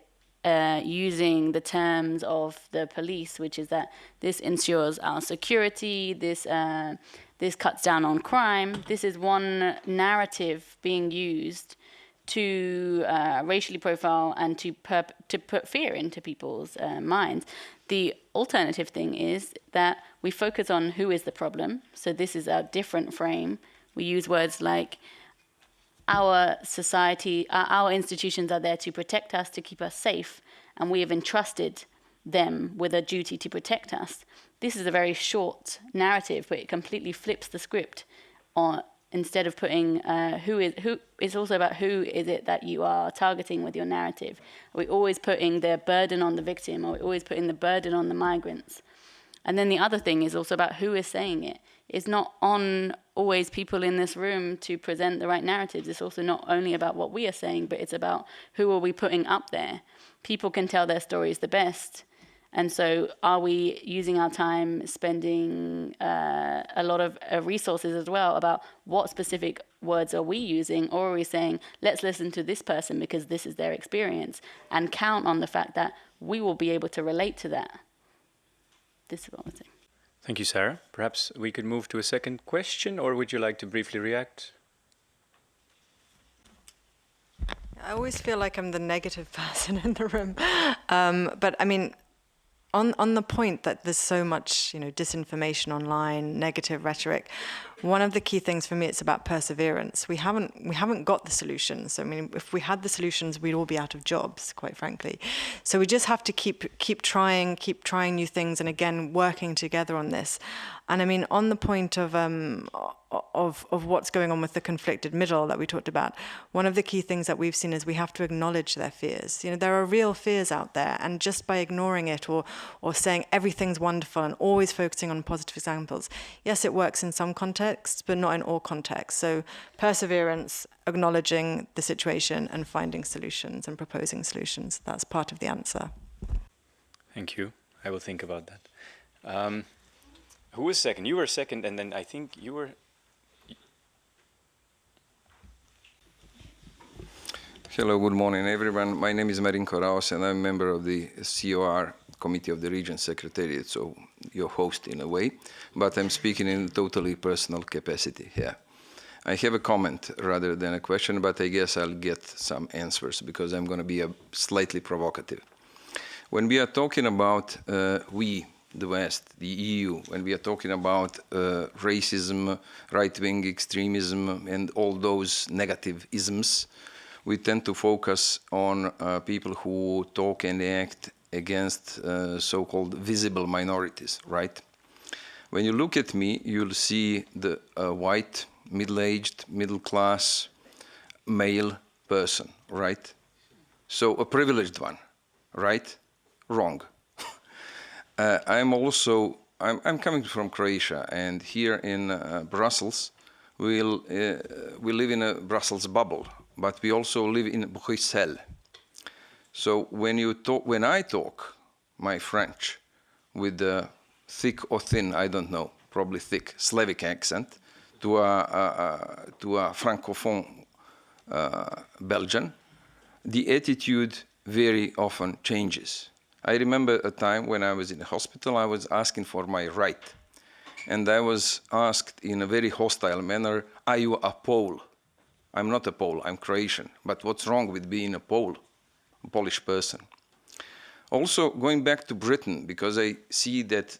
using the terms of the police, which is that this ensures our security, this cuts down on crime. This is one narrative being used to racially profile and to put fear into people's minds. The alternative thing is that we focus on who is the problem. So this is a different frame. We use words like our society, our institutions are there to protect us, to keep us safe, and we have entrusted them with a duty to protect us. This is a very short narrative, but it completely flips the script on. Instead of putting who, it's also about who is it that you are targeting with your narrative. Are we always putting the burden on the victim, or are we always putting the burden on the migrants? And then the other thing is also about who is saying it. It's not on always people in this room to present the right narratives. It's also not only about what we are saying, but it's about who are we putting up there. People can tell their stories the best. And so are we using our time spending a lot of resources as well about what specific words are we using, or are we saying, let's listen to this person because this is their experience, and count on the fact that we will be able to relate to that? This is what I'm saying. Thank you, Sarah. Perhaps we could move to a second question, or would you like to briefly react? I always feel like I'm the negative person in the room. But I mean, on the point that there's so much, disinformation online, negative rhetoric, one of the key things for me, it's about perseverance. We haven't got the solutions. I mean, if we had the solutions, we'd all be out of jobs, quite frankly. So we just have to keep trying new things, and again, working together on this. And I mean, on the point of what's going on with the conflicted middle that we talked about, one of the key things that we've seen is we have to acknowledge their fears. There are real fears out there, and just by ignoring it or saying everything's wonderful and always focusing on positive examples, yes, it works in some contexts, but not in all contexts. So perseverance, acknowledging the situation and finding solutions and proposing solutions, that's part of the answer. Thank you. I will think about that. Who was second? You were second, and then I think you were... Hello, good morning, everyone. My name is Marin Koraos, and I'm a member of the COR, Committee of the Region Secretariat, so your host in a way, but I'm speaking in totally personal capacity here. I have a comment rather than a question, but I guess I'll get some answers because I'm going to be slightly provocative. When we are talking about the West, the EU, when we are talking about racism, right-wing extremism, and all those negative isms, we tend to focus on people who talk and act against so-called visible minorities, right? When you look at me, you'll see the white, middle-aged, middle-class, male person, right? So a privileged one, right? Wrong. I'm coming from Croatia, and here in Brussels, we live in a Brussels bubble, but we also live in Bruxelles. So when I talk my French with a thick or thin, I don't know, probably thick Slavic accent to a francophone Belgian, the attitude very often changes. I remember a time when I was in the hospital, I was asking for my right. And I was asked in a very hostile manner, are you a Pole? I'm not a Pole, I'm Croatian. But what's wrong with being a Pole, a Polish person? Also, going back to Britain, because I see that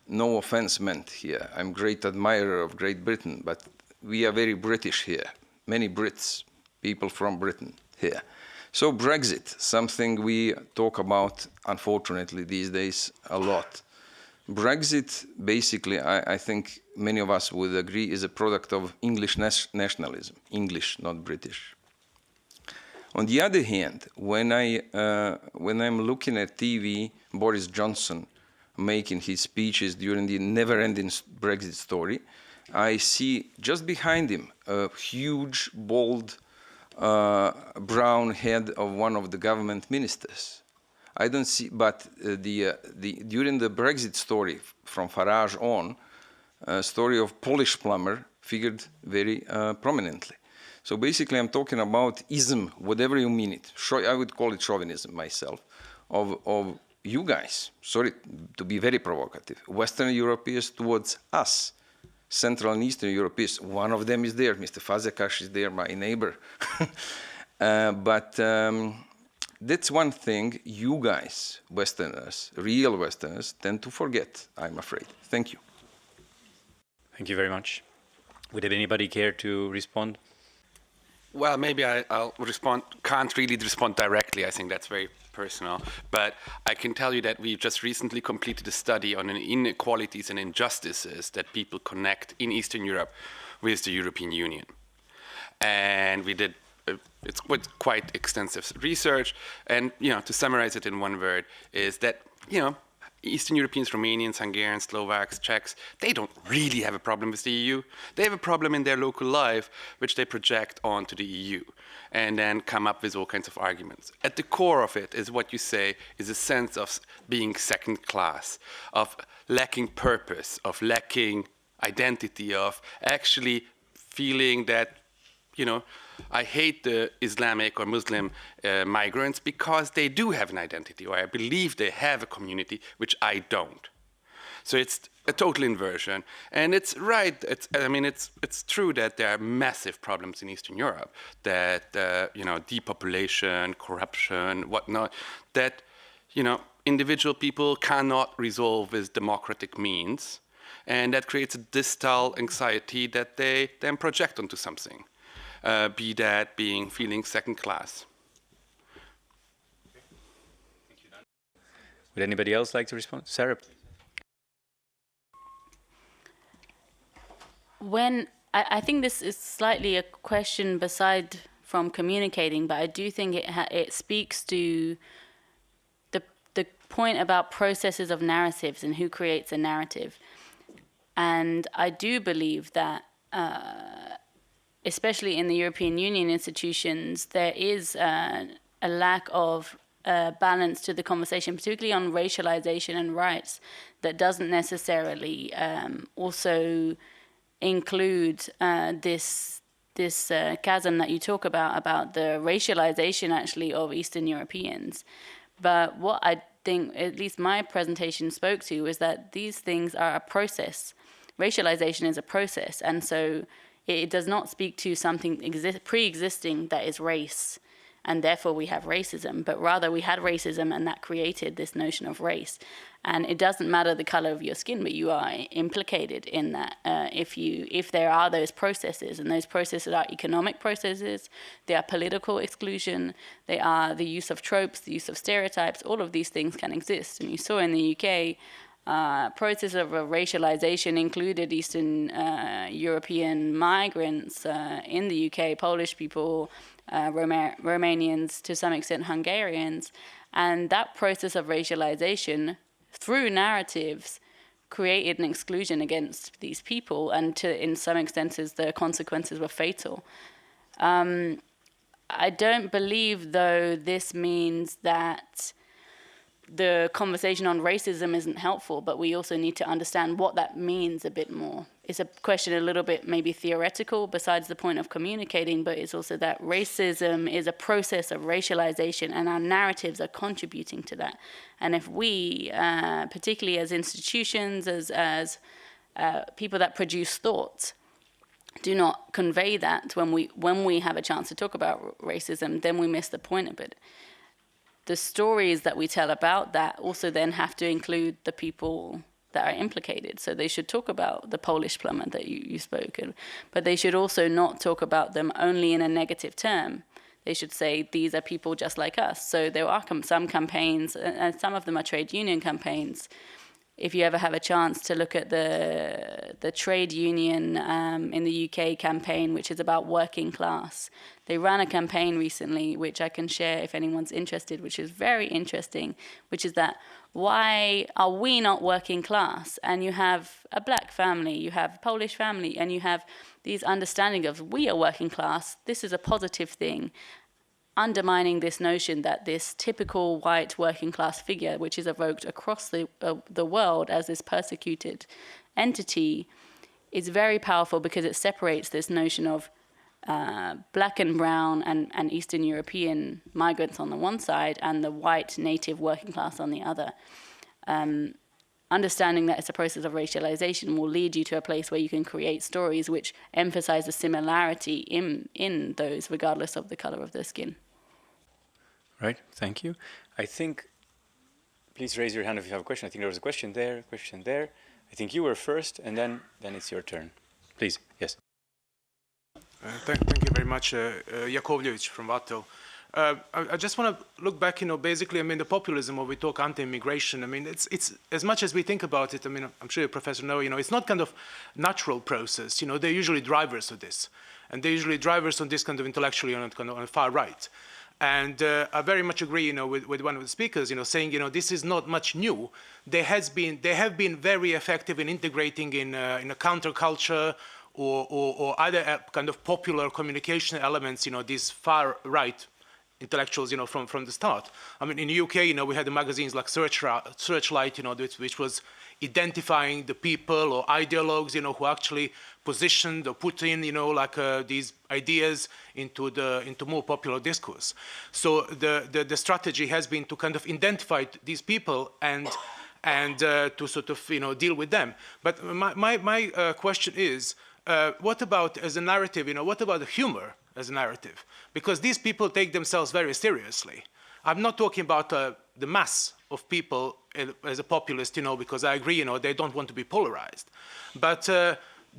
no offense meant here. I'm a great admirer of Great Britain, but we are very British here. Many Brits, people from Britain here. So Brexit, something we talk about, unfortunately, these days a lot. Brexit, basically, I think many of us would agree, is a product of English nationalism. English, not British. On the other hand, when I'm looking at TV, Boris Johnson making his speeches during the never-ending Brexit story, I see just behind him a huge, bold brown head of one of the government ministers. I don't see, but during the Brexit story from Farage on, story of Polish plumber figured very prominently. So basically I'm talking about ism, whatever you mean it. I would call it chauvinism myself, of you guys, sorry to be very provocative, Western Europeans towards us, Central and Eastern Europeans. One of them is there, Mr. Fazekas is there, my neighbor. But that's one thing you guys, Westerners, real Westerners, tend to forget, I'm afraid. Thank you. Thank you very much. Would anybody care to respond? Well, maybe I'll respond. Can't really respond directly. I think that's very personal. But I can tell you that we've just recently completed a study on inequalities and injustices that people connect in Eastern Europe with the European Union. And we did it's quite extensive research. And to summarize it in one word, is that Eastern Europeans, Romanians, Hungarians, Slovaks, Czechs, they don't really have a problem with the EU. They have a problem in their local life, which they project onto the EU and then come up with all kinds of arguments. At the core of it is what you say is a sense of being second class, of lacking purpose, of lacking identity, of actually feeling that, I hate the Islamic or Muslim migrants because they do have an identity, or I believe they have a community, which I don't. So it's a total inversion. And it's right, it's true that there are massive problems in Eastern Europe, that, depopulation, corruption, whatnot, that, individual people cannot resolve with democratic means. And that creates a distal anxiety that they then project onto something. Be that feeling second class. Would anybody else like to respond? Sarah? I think this is slightly a question beside from communicating, but I do think it speaks to the point about processes of narratives and who creates a narrative. And I do believe that especially in the European Union institutions, there is a lack of balance to the conversation, particularly on racialization and rights, that doesn't necessarily also include this chasm that you talk about the racialization actually of Eastern Europeans. But what I think, at least my presentation spoke to, is that these things are a process. Racialization is a process, and so it does not speak to something pre-existing that is race, and therefore we have racism, but rather we had racism and that created this notion of race. And it doesn't matter the color of your skin, but you are implicated in that if there are those processes, and those processes are economic processes, they are political exclusion, they are the use of tropes, the use of stereotypes, all of these things can exist. And you saw in the UK, process of racialization included Eastern European migrants in the UK, Polish people, Romanians, to some extent Hungarians. And that process of racialization through narratives created an exclusion against these people, and in some extenses the consequences were fatal. I don't believe, though, this means that the conversation on racism isn't helpful, but we also need to understand what that means a bit more. It's a question a little bit maybe theoretical besides the point of communicating, but it's also that racism is a process of racialization and our narratives are contributing to that. And if we, particularly as institutions, as people that produce thought, do not convey that when we have a chance to talk about racism, then we miss the point a bit. The stories that we tell about that also then have to include the people that are implicated. So they should talk about the Polish plumber that you spoke of, but they should also not talk about them only in a negative term. They should say, these are people just like us. So there are some campaigns, and some of them are trade union campaigns. If you ever have a chance to look at the trade union in the UK campaign, which is about working class, they ran a campaign recently, which I can share if anyone's interested, which is very interesting, which is that why are we not working class? And you have a black family, you have a Polish family, and you have these understanding of we are working class, this is a positive thing, undermining this notion that this typical white working class figure, which is evoked across the world as this persecuted entity, is very powerful because it separates this notion of black and brown and Eastern European migrants on the one side and the white native working class on the other. Understanding that it's a process of racialization will lead you to a place where you can create stories which emphasize the similarity in those, regardless of the color of their skin. Right, thank you. I think, please raise your hand if you have a question. I think there was a question there, I think you were first, and then it's your turn. Please, yes. Thank you very much, Jakovljevic from Vatel. I just want to look back, basically, the populism, or we talk anti-immigration, it's as much as we think about it, I'm sure you, Professor, know, it's not kind of natural process, they're usually drivers of this. And they're usually drivers on this kind of intellectually on the far right. And I very much agree, with one of the speakers, saying, this is not much new. They have been very effective in integrating in a counterculture or other kind of popular communication elements, these far right intellectuals, from the start. In the UK, we had the magazines like Searchlight, which was identifying the people or ideologues, who actually positioned or put in, these ideas into more popular discourse. So the strategy has been to kind of identify these people and to sort of, deal with them. But my question is, what about as a narrative, what about the humor as a narrative? Because these people take themselves very seriously. I'm not talking about the mass of people as a populist, because I agree, they don't want to be polarized. But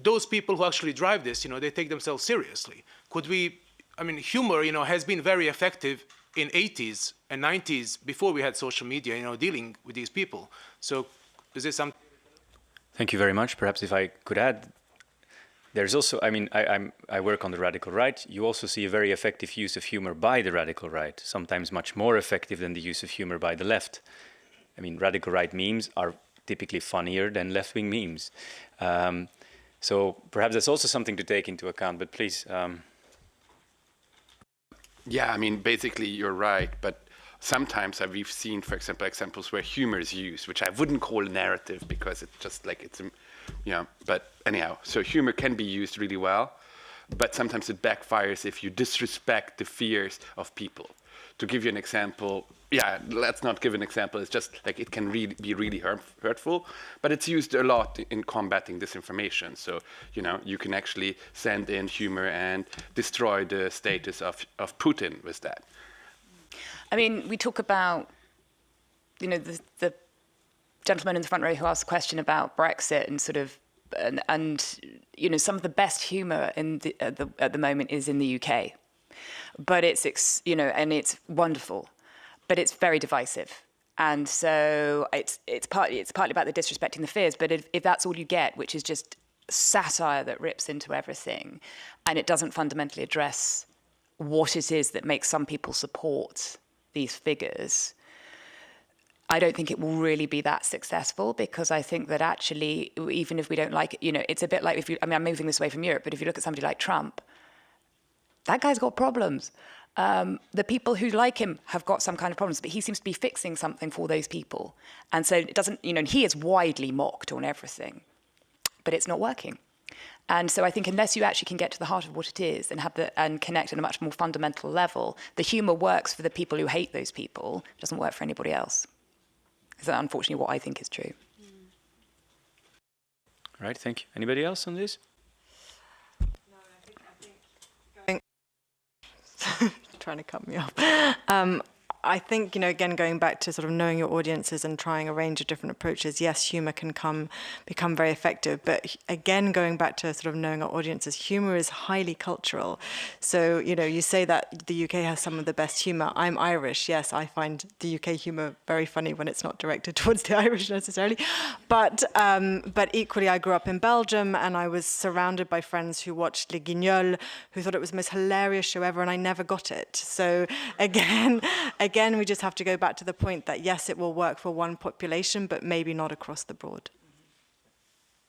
those people who actually drive this, they take themselves seriously. Could we, humor, has been very effective in 80s and 90s before we had social media, dealing with these people. So is this something? Thank you very much. Perhaps if I could add, there's also, I work on the radical right. You also see a very effective use of humor by the radical right, sometimes much more effective than the use of humor by the left. Radical right memes are typically funnier than left-wing memes. So perhaps that's also something to take into account, but please. Yeah, basically you're right, but sometimes we've seen, for example, examples where humor is used, which I wouldn't call a narrative because it's just like but anyhow, so humor can be used really well, but sometimes it backfires if you disrespect the fears of people. To give you an example, let's not give an example, it's just like it can be really hurtful, but it's used a lot in combating disinformation. So, you can actually send in humor and destroy the status of Putin with that. We talk about, the gentleman in the front row who asked a question about Brexit and sort of, and some of the best humour at the moment is in the UK, but it's and it's wonderful, but it's very divisive, and so it's partly about the disrespecting the fears. But if that's all you get, which is just satire that rips into everything, and it doesn't fundamentally address what it is that makes some people support these figures, I don't think it will really be that successful, because I think that actually, even if we don't like it, it's a bit like I'm moving this away from Europe, but if you look at somebody like Trump, that guy's got problems. The people who like him have got some kind of problems, but he seems to be fixing something for those people. And so it doesn't, he is widely mocked on everything, but it's not working. And so I think unless you actually can get to the heart of what it is and connect on a much more fundamental level, the humor works for the people who hate those people, it doesn't work for anybody else. Is that unfortunately what I think is true? All right, thank you. Anybody else on this? No, I think trying to cut me off. I think, again, going back to sort of knowing your audiences and trying a range of different approaches, yes, humor can become very effective. But again, going back to sort of knowing our audiences, humor is highly cultural. So, you say that the UK has some of the best humor. I'm Irish. Yes, I find the UK humor very funny when it's not directed towards the Irish necessarily. But equally, I grew up in Belgium and I was surrounded by friends who watched Les Guignols, who thought it was the most hilarious show ever, and I never got it. So again, again, we just have to go back to the point that, yes, it will work for one population, but maybe not across the board.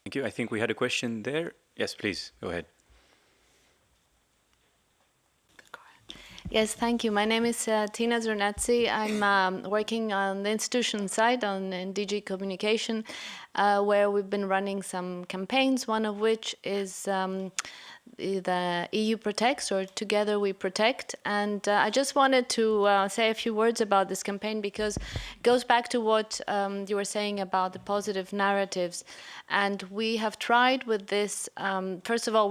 Thank you. I think we had a question there. Yes, please, go ahead. Yes, thank you. My name is Tina Zernatzi. I'm working on the institution side in DG Communication, where we've been running some campaigns, one of which is the EU Protects, or Together We Protect. And I just wanted to say a few words about this campaign, because it goes back to what you were saying about the positive narratives. And we have tried with this, first of all,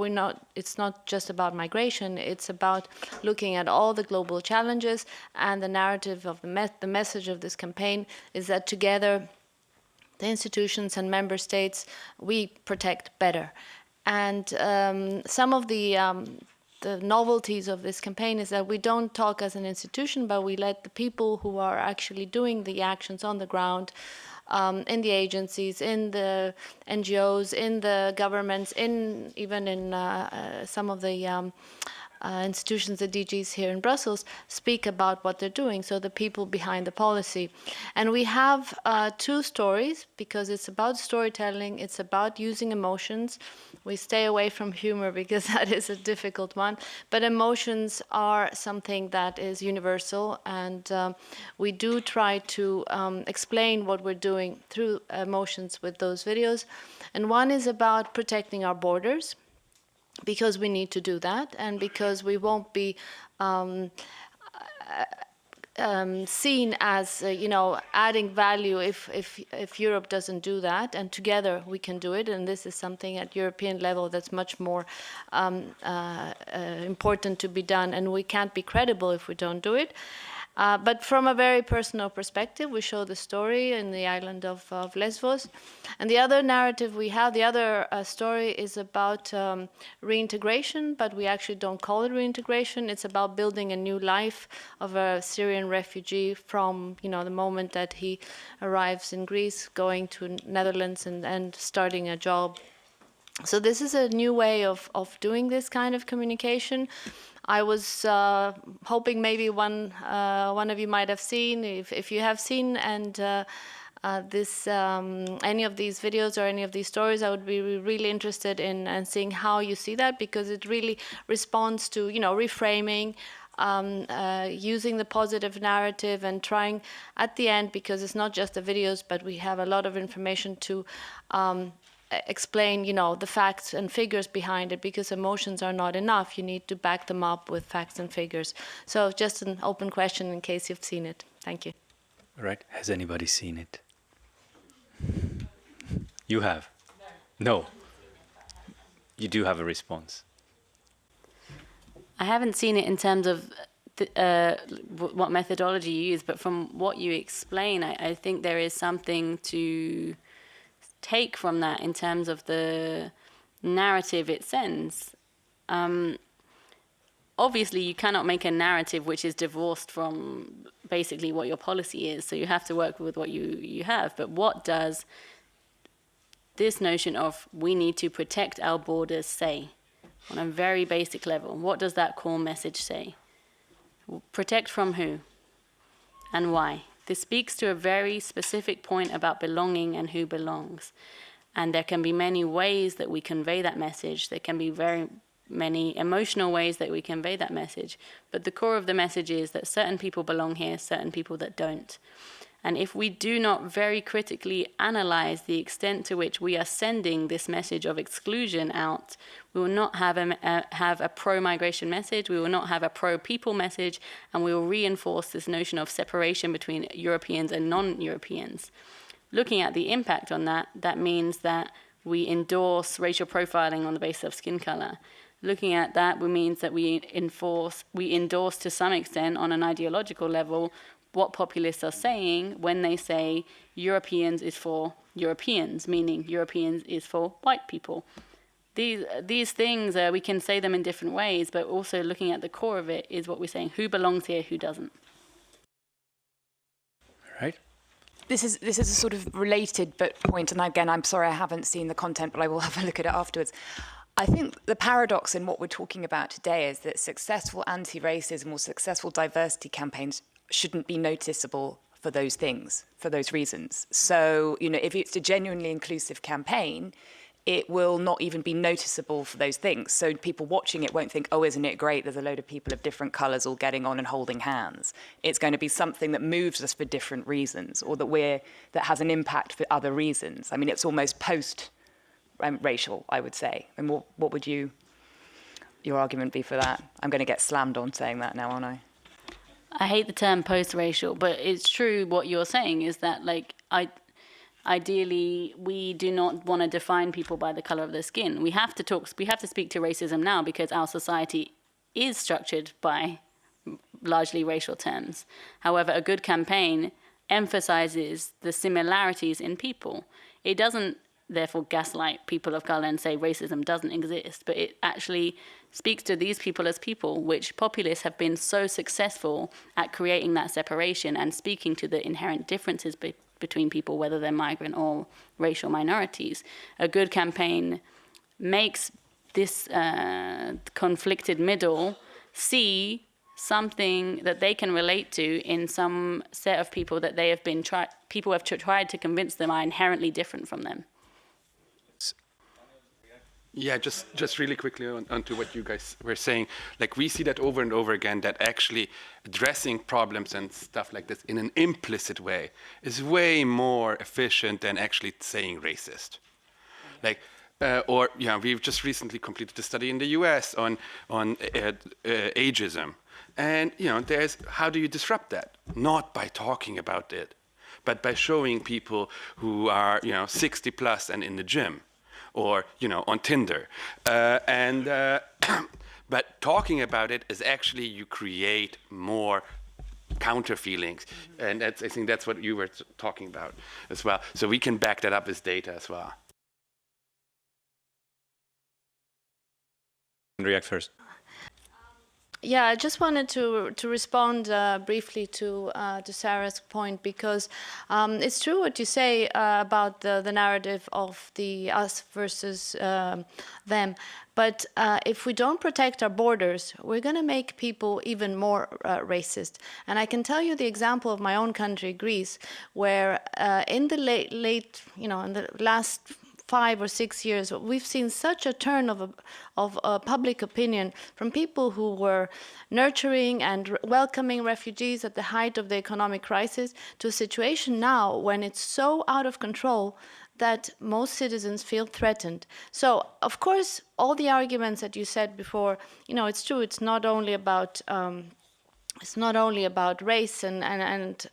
it's not just about migration, it's about looking at all the global challenges, and the narrative of the message of this campaign is that together, the institutions and member states, we protect better. And some of the novelties of this campaign is that we don't talk as an institution, but we let the people who are actually doing the actions on the ground, in the agencies, in the NGOs, in the governments, even in some of the institutions, the DGs here in Brussels, speak about what they're doing, so the people behind the policy. And we have two stories, because it's about storytelling, it's about using emotions. We stay away from humor because that is a difficult one, but emotions are something that is universal, and we do try to explain what we're doing through emotions with those videos. And one is about protecting our borders, because we need to do that, and because we won't be seen as adding value if Europe doesn't do that, and together we can do it. And this is something at European level that's much more important to be done, and we can't be credible if we don't do it. But from a very personal perspective, we show the story in the island of Lesbos. And the other narrative we have, the other story is about reintegration, but we actually don't call it reintegration. It's about building a new life of a Syrian refugee from the moment that he arrives in Greece, going to Netherlands and starting a job. So this is a new way of doing this kind of communication. I was hoping maybe one of you might have seen, if you have seen, and any of these videos or any of these stories, I would be really interested in seeing how you see that, because it really responds to reframing, using the positive narrative, and trying at the end, because it's not just the videos, but we have a lot of information to explain, the facts and figures behind it, because emotions are not enough. You need to back them up with facts and figures. So just an open question in case you've seen it. Thank you. All right. Has anybody seen it? You have? No. You do have a response. I haven't seen it in terms of what methodology you use, but from what you explain, I think there is something to take from that in terms of the narrative it sends. Obviously, you cannot make a narrative which is divorced from basically what your policy is, so you have to work with what you have. But what does this notion of we need to protect our borders say on a very basic level? What does that core message say? Protect from who and why? This speaks to a very specific point about belonging and who belongs. And there can be many ways that we convey that message. There can be very many emotional ways that we convey that message. But the core of the message is that certain people belong here, certain people that don't. And if we do not very critically analyze the extent to which we are sending this message of exclusion out, we will not have a pro-migration message, we will not have a pro-people message, and we will reinforce this notion of separation between Europeans and non-Europeans. Looking at the impact on that, that means that we endorse racial profiling on the basis of skin color. Looking at that means that we endorse to some extent on an ideological level what populists are saying when they say Europeans is for Europeans, meaning Europeans is for white people. These things, we can say them in different ways, but also looking at the core of it is what we're saying, who belongs here, who doesn't. All right. This is a sort of related point, and again, I'm sorry I haven't seen the content, but I will have a look at it afterwards. I think the paradox in what we're talking about today is that successful anti-racism or successful diversity campaigns shouldn't be noticeable for those things, for those reasons. So, you know, if it's a genuinely inclusive campaign, it will not even be noticeable for those things. So people watching it won't think, oh, isn't it great? There's a load of people of different colours all getting on and holding hands. It's going to be something that moves us for different reasons, or that has an impact for other reasons. I mean, it's almost post-racial, I would say. And what would your argument be for that? I'm going to get slammed on saying that now, aren't I? I hate the term post-racial, but it's true what you're saying is that, like, ideally, we do not want to define people by the color of their skin. We have to speak to racism now because our society is structured by largely racial terms. However, a good campaign emphasizes the similarities in people. It doesn't, therefore, gaslight people of color and say racism doesn't exist, but it actually speaks to these people as people, which populists have been so successful at creating that separation and speaking to the inherent differences between people, whether they're migrant or racial minorities. A good campaign makes this conflicted middle see something that they can relate to in some set of people that they have been people have tried to convince them are inherently different from them. Yeah, just really quickly onto what you guys were saying. Like, we see that over and over again, that actually addressing problems and stuff like this in an implicit way is way more efficient than actually saying racist. Like, we've just recently completed a study in the US on ageism. And, how do you disrupt that? Not by talking about it, but by showing people who are, 60 plus and in the gym, or, on Tinder. But talking about it is actually, you create more counter feelings. And I think that's what you were talking about as well. So we can back that up as data as well. React first. Yeah, I just wanted to respond briefly to Sarah's point, because it's true what you say about the narrative of the us versus them. But if we don't protect our borders, we're going to make people even more racist. And I can tell you the example of my own country, Greece, where in the late, in the last 5 or 6 years, we've seen such a turn of public opinion from people who were nurturing and welcoming refugees at the height of the economic crisis to a situation now when it's so out of control that most citizens feel threatened. So, of course, all the arguments that you said before, it's true. It's not only about race and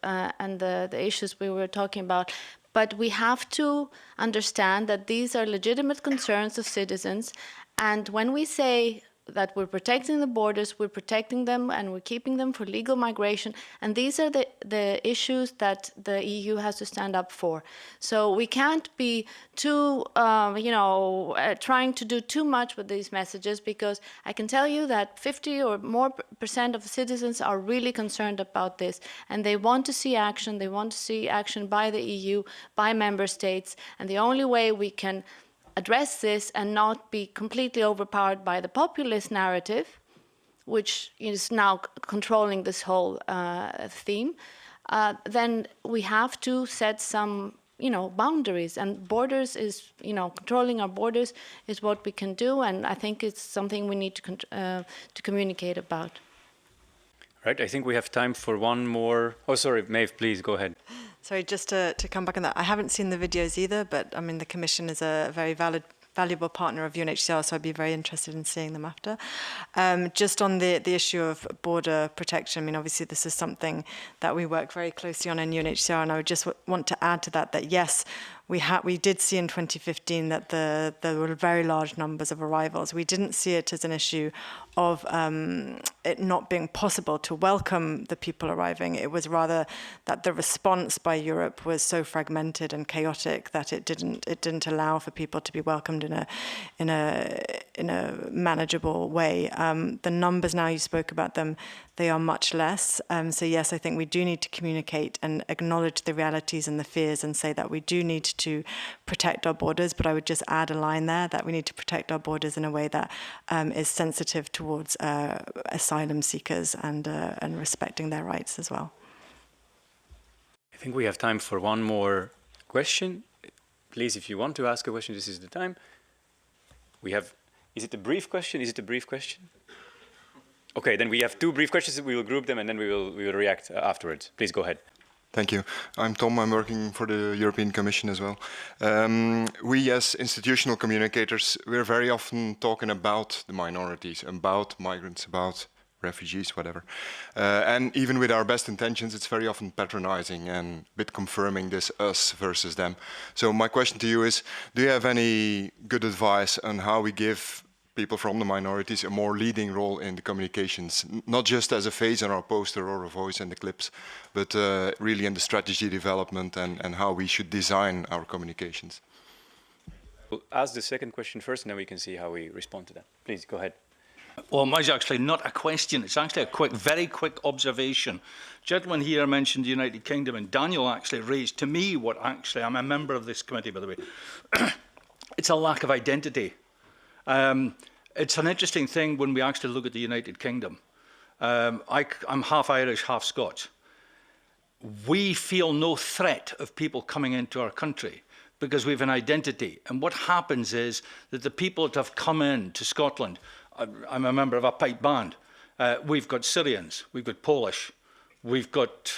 the issues we were talking about. But we have to understand that these are legitimate concerns of citizens. And when we say that we're protecting the borders, we're protecting them and we're keeping them for legal migration. And these are the issues that the EU has to stand up for. So we can't be too, trying to do too much with these messages, because I can tell you that 50 or more % of citizens are really concerned about this. And they want to see action. They want to see action by the EU, by member states. And the only way we can address this and not be completely overpowered by the populist narrative, which is now controlling this whole theme, then we have to set some, boundaries. And borders is, controlling our borders is what we can do. And I think it's something we need to communicate about. Right, I think we have time for one more. Oh, sorry, Maeve, please go ahead. Sorry, just to come back on that, I haven't seen the videos either, but I mean, the Commission is a very valuable partner of UNHCR, so I'd be very interested in seeing them after. Just on the issue of border protection, I mean, obviously this is something that we work very closely on in UNHCR, and I would just want to add to that yes, we did see in 2015 that there were very large numbers of arrivals. We didn't see it as an issue of it not being possible to welcome the people arriving. It was rather that the response by Europe was so fragmented and chaotic that it didn't allow for people to be welcomed in a manageable way. The numbers now, you spoke about them, they are much less. So yes, I think we do need to communicate and acknowledge the realities and the fears and say that we do need to protect our borders. But I would just add a line there that we need to protect our borders in a way that is sensitive towards asylum seekers and respecting their rights as well. I think we have time for one more question. Please, if you want to ask a question, this is the time. We have, is it a brief question? Is it a brief question? Okay, then we have two brief questions. We will group them and then we will react afterwards. Please go ahead. Thank you. I'm Tom. I'm working for the European Commission as well. We as institutional communicators, we're very often talking about the minorities, about migrants, about refugees, whatever. And even with our best intentions, it's very often patronizing and a bit confirming this us versus them. So my question to you is, do you have any good advice on how we give people from the minorities a more leading role in the communications, not just as a face on our poster or a voice in the clips, but really in the strategy development and how we should design our communications? We'll ask the second question first and then we can see how we respond to that. Please, go ahead. Well, mine's actually not a question, it's actually a very quick observation. Gentleman here mentioned the United Kingdom, and Daniel actually raised to me what actually, I'm a member of this committee, by the way, it's a lack of identity. It's an interesting thing when we actually look at the United Kingdom. I'm half Irish, half Scots. We feel no threat of people coming into our country because we have an identity. And what happens is that the people that have come in to Scotland, I'm a member of a pipe band. We've got Syrians, we've got Polish, we've got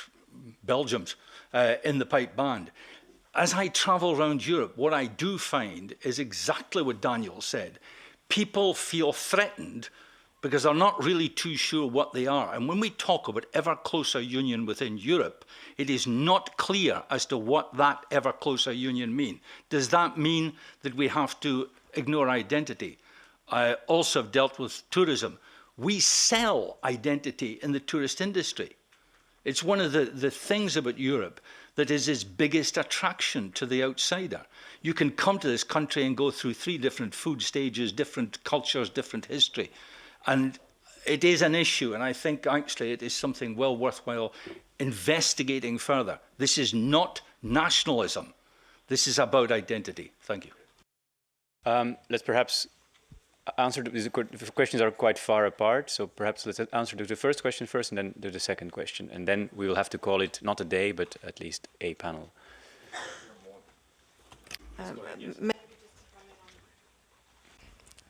Belgians in the pipe band. As I travel around Europe, what I do find is exactly what Daniel said. People feel threatened because they're not really too sure what they are. And when we talk about ever closer union within Europe, it is not clear as to what that ever closer union means. Does that mean that we have to ignore identity? I also have dealt with tourism. We sell identity in the tourist industry. It's one of the things about Europe that is its biggest attraction to the outsider. You can come to this country and go through 3 different food stages, different cultures, different history. And it is an issue, and I think actually it is something well worthwhile investigating further. This is not nationalism. This is about identity. Thank you. Let's perhaps answer, the questions are quite far apart, so perhaps let's answer the first question first and then do the second question. And then we will have to call it not a day, but at least a panel.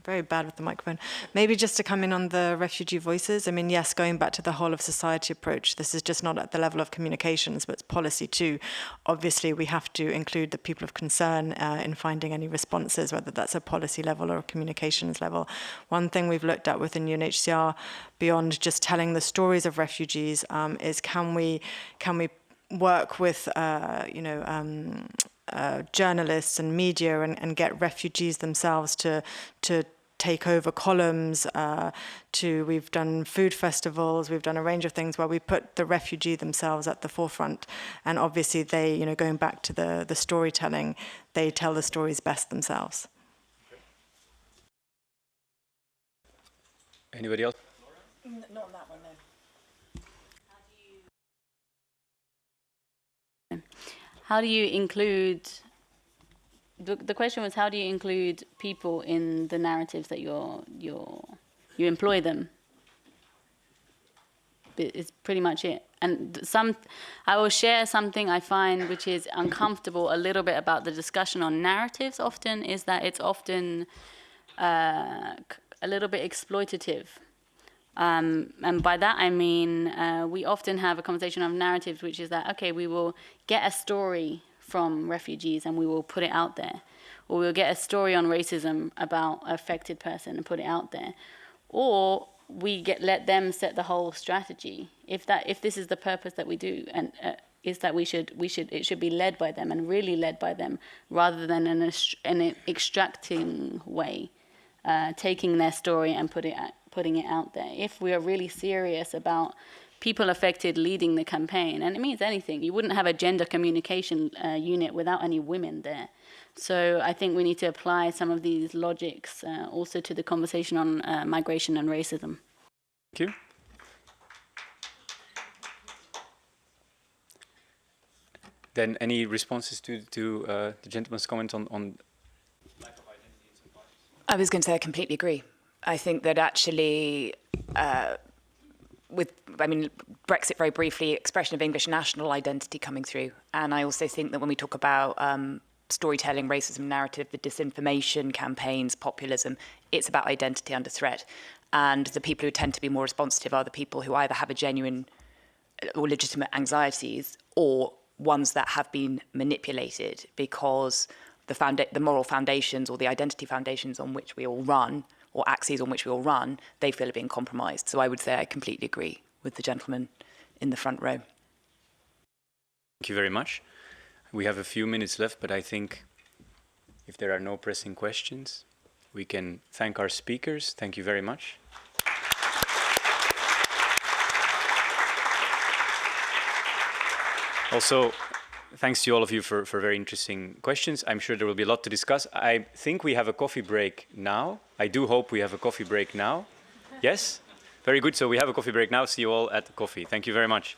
Very bad with the microphone. Maybe just to come in on the refugee voices. I mean, yes, going back to the whole of society approach, this is just not at the level of communications, but it's policy too. Obviously, we have to include the people of concern in finding any responses, whether that's a policy level or a communications level. One thing we've looked at within UNHCR, beyond just telling the stories of refugees, is can we work with, journalists and media and get refugees themselves to take over columns, we've done food festivals, we've done a range of things where we put the refugee themselves at the forefront. And obviously they, going back to the storytelling, they tell the stories best themselves. Anybody else? Not on that one, no. How do you include, the question was, how do you include people in the narratives that you employ them? It's pretty much it. And I will share something I find which is uncomfortable a little bit about the discussion on narratives often, is that it's often a little bit exploitative. And by that I mean we often have a conversation of narratives, which is that, okay, we will get a story from refugees and we will put it out there. Or we'll get a story on racism about an affected person and put it out there. Or we let them set the whole strategy. If this is the purpose that we do, and is that it should be led by them and really led by them, rather than in an extracting way, taking their story and putting it out there. If we are really serious about people affected leading the campaign, and it means anything, you wouldn't have a gender communication unit without any women there. So I think we need to apply some of these logics also to the conversation on migration and racism. Thank you. Then any responses to the gentleman's comment on I was going to say I completely agree. I think that actually Brexit very briefly, expression of English national identity coming through. And I also think that when we talk about storytelling, racism narrative, the disinformation campaigns, populism, it's about identity under threat. And the people who tend to be more responsive are the people who either have a genuine or legitimate anxieties or ones that have been manipulated because the moral foundations or the identity foundations on which we all run, or axes on which we all run, they feel are being compromised. So I would say I completely agree with the gentleman in the front row. Thank you very much. We have a few minutes left, but I think if there are no pressing questions, we can thank our speakers. Thank you very much. Also, thanks to all of you for very interesting questions. I'm sure there will be a lot to discuss. I think we have a coffee break now. I do hope we have a coffee break now. Yes? Very good. So we have a coffee break now. See you all at the coffee. Thank you very much.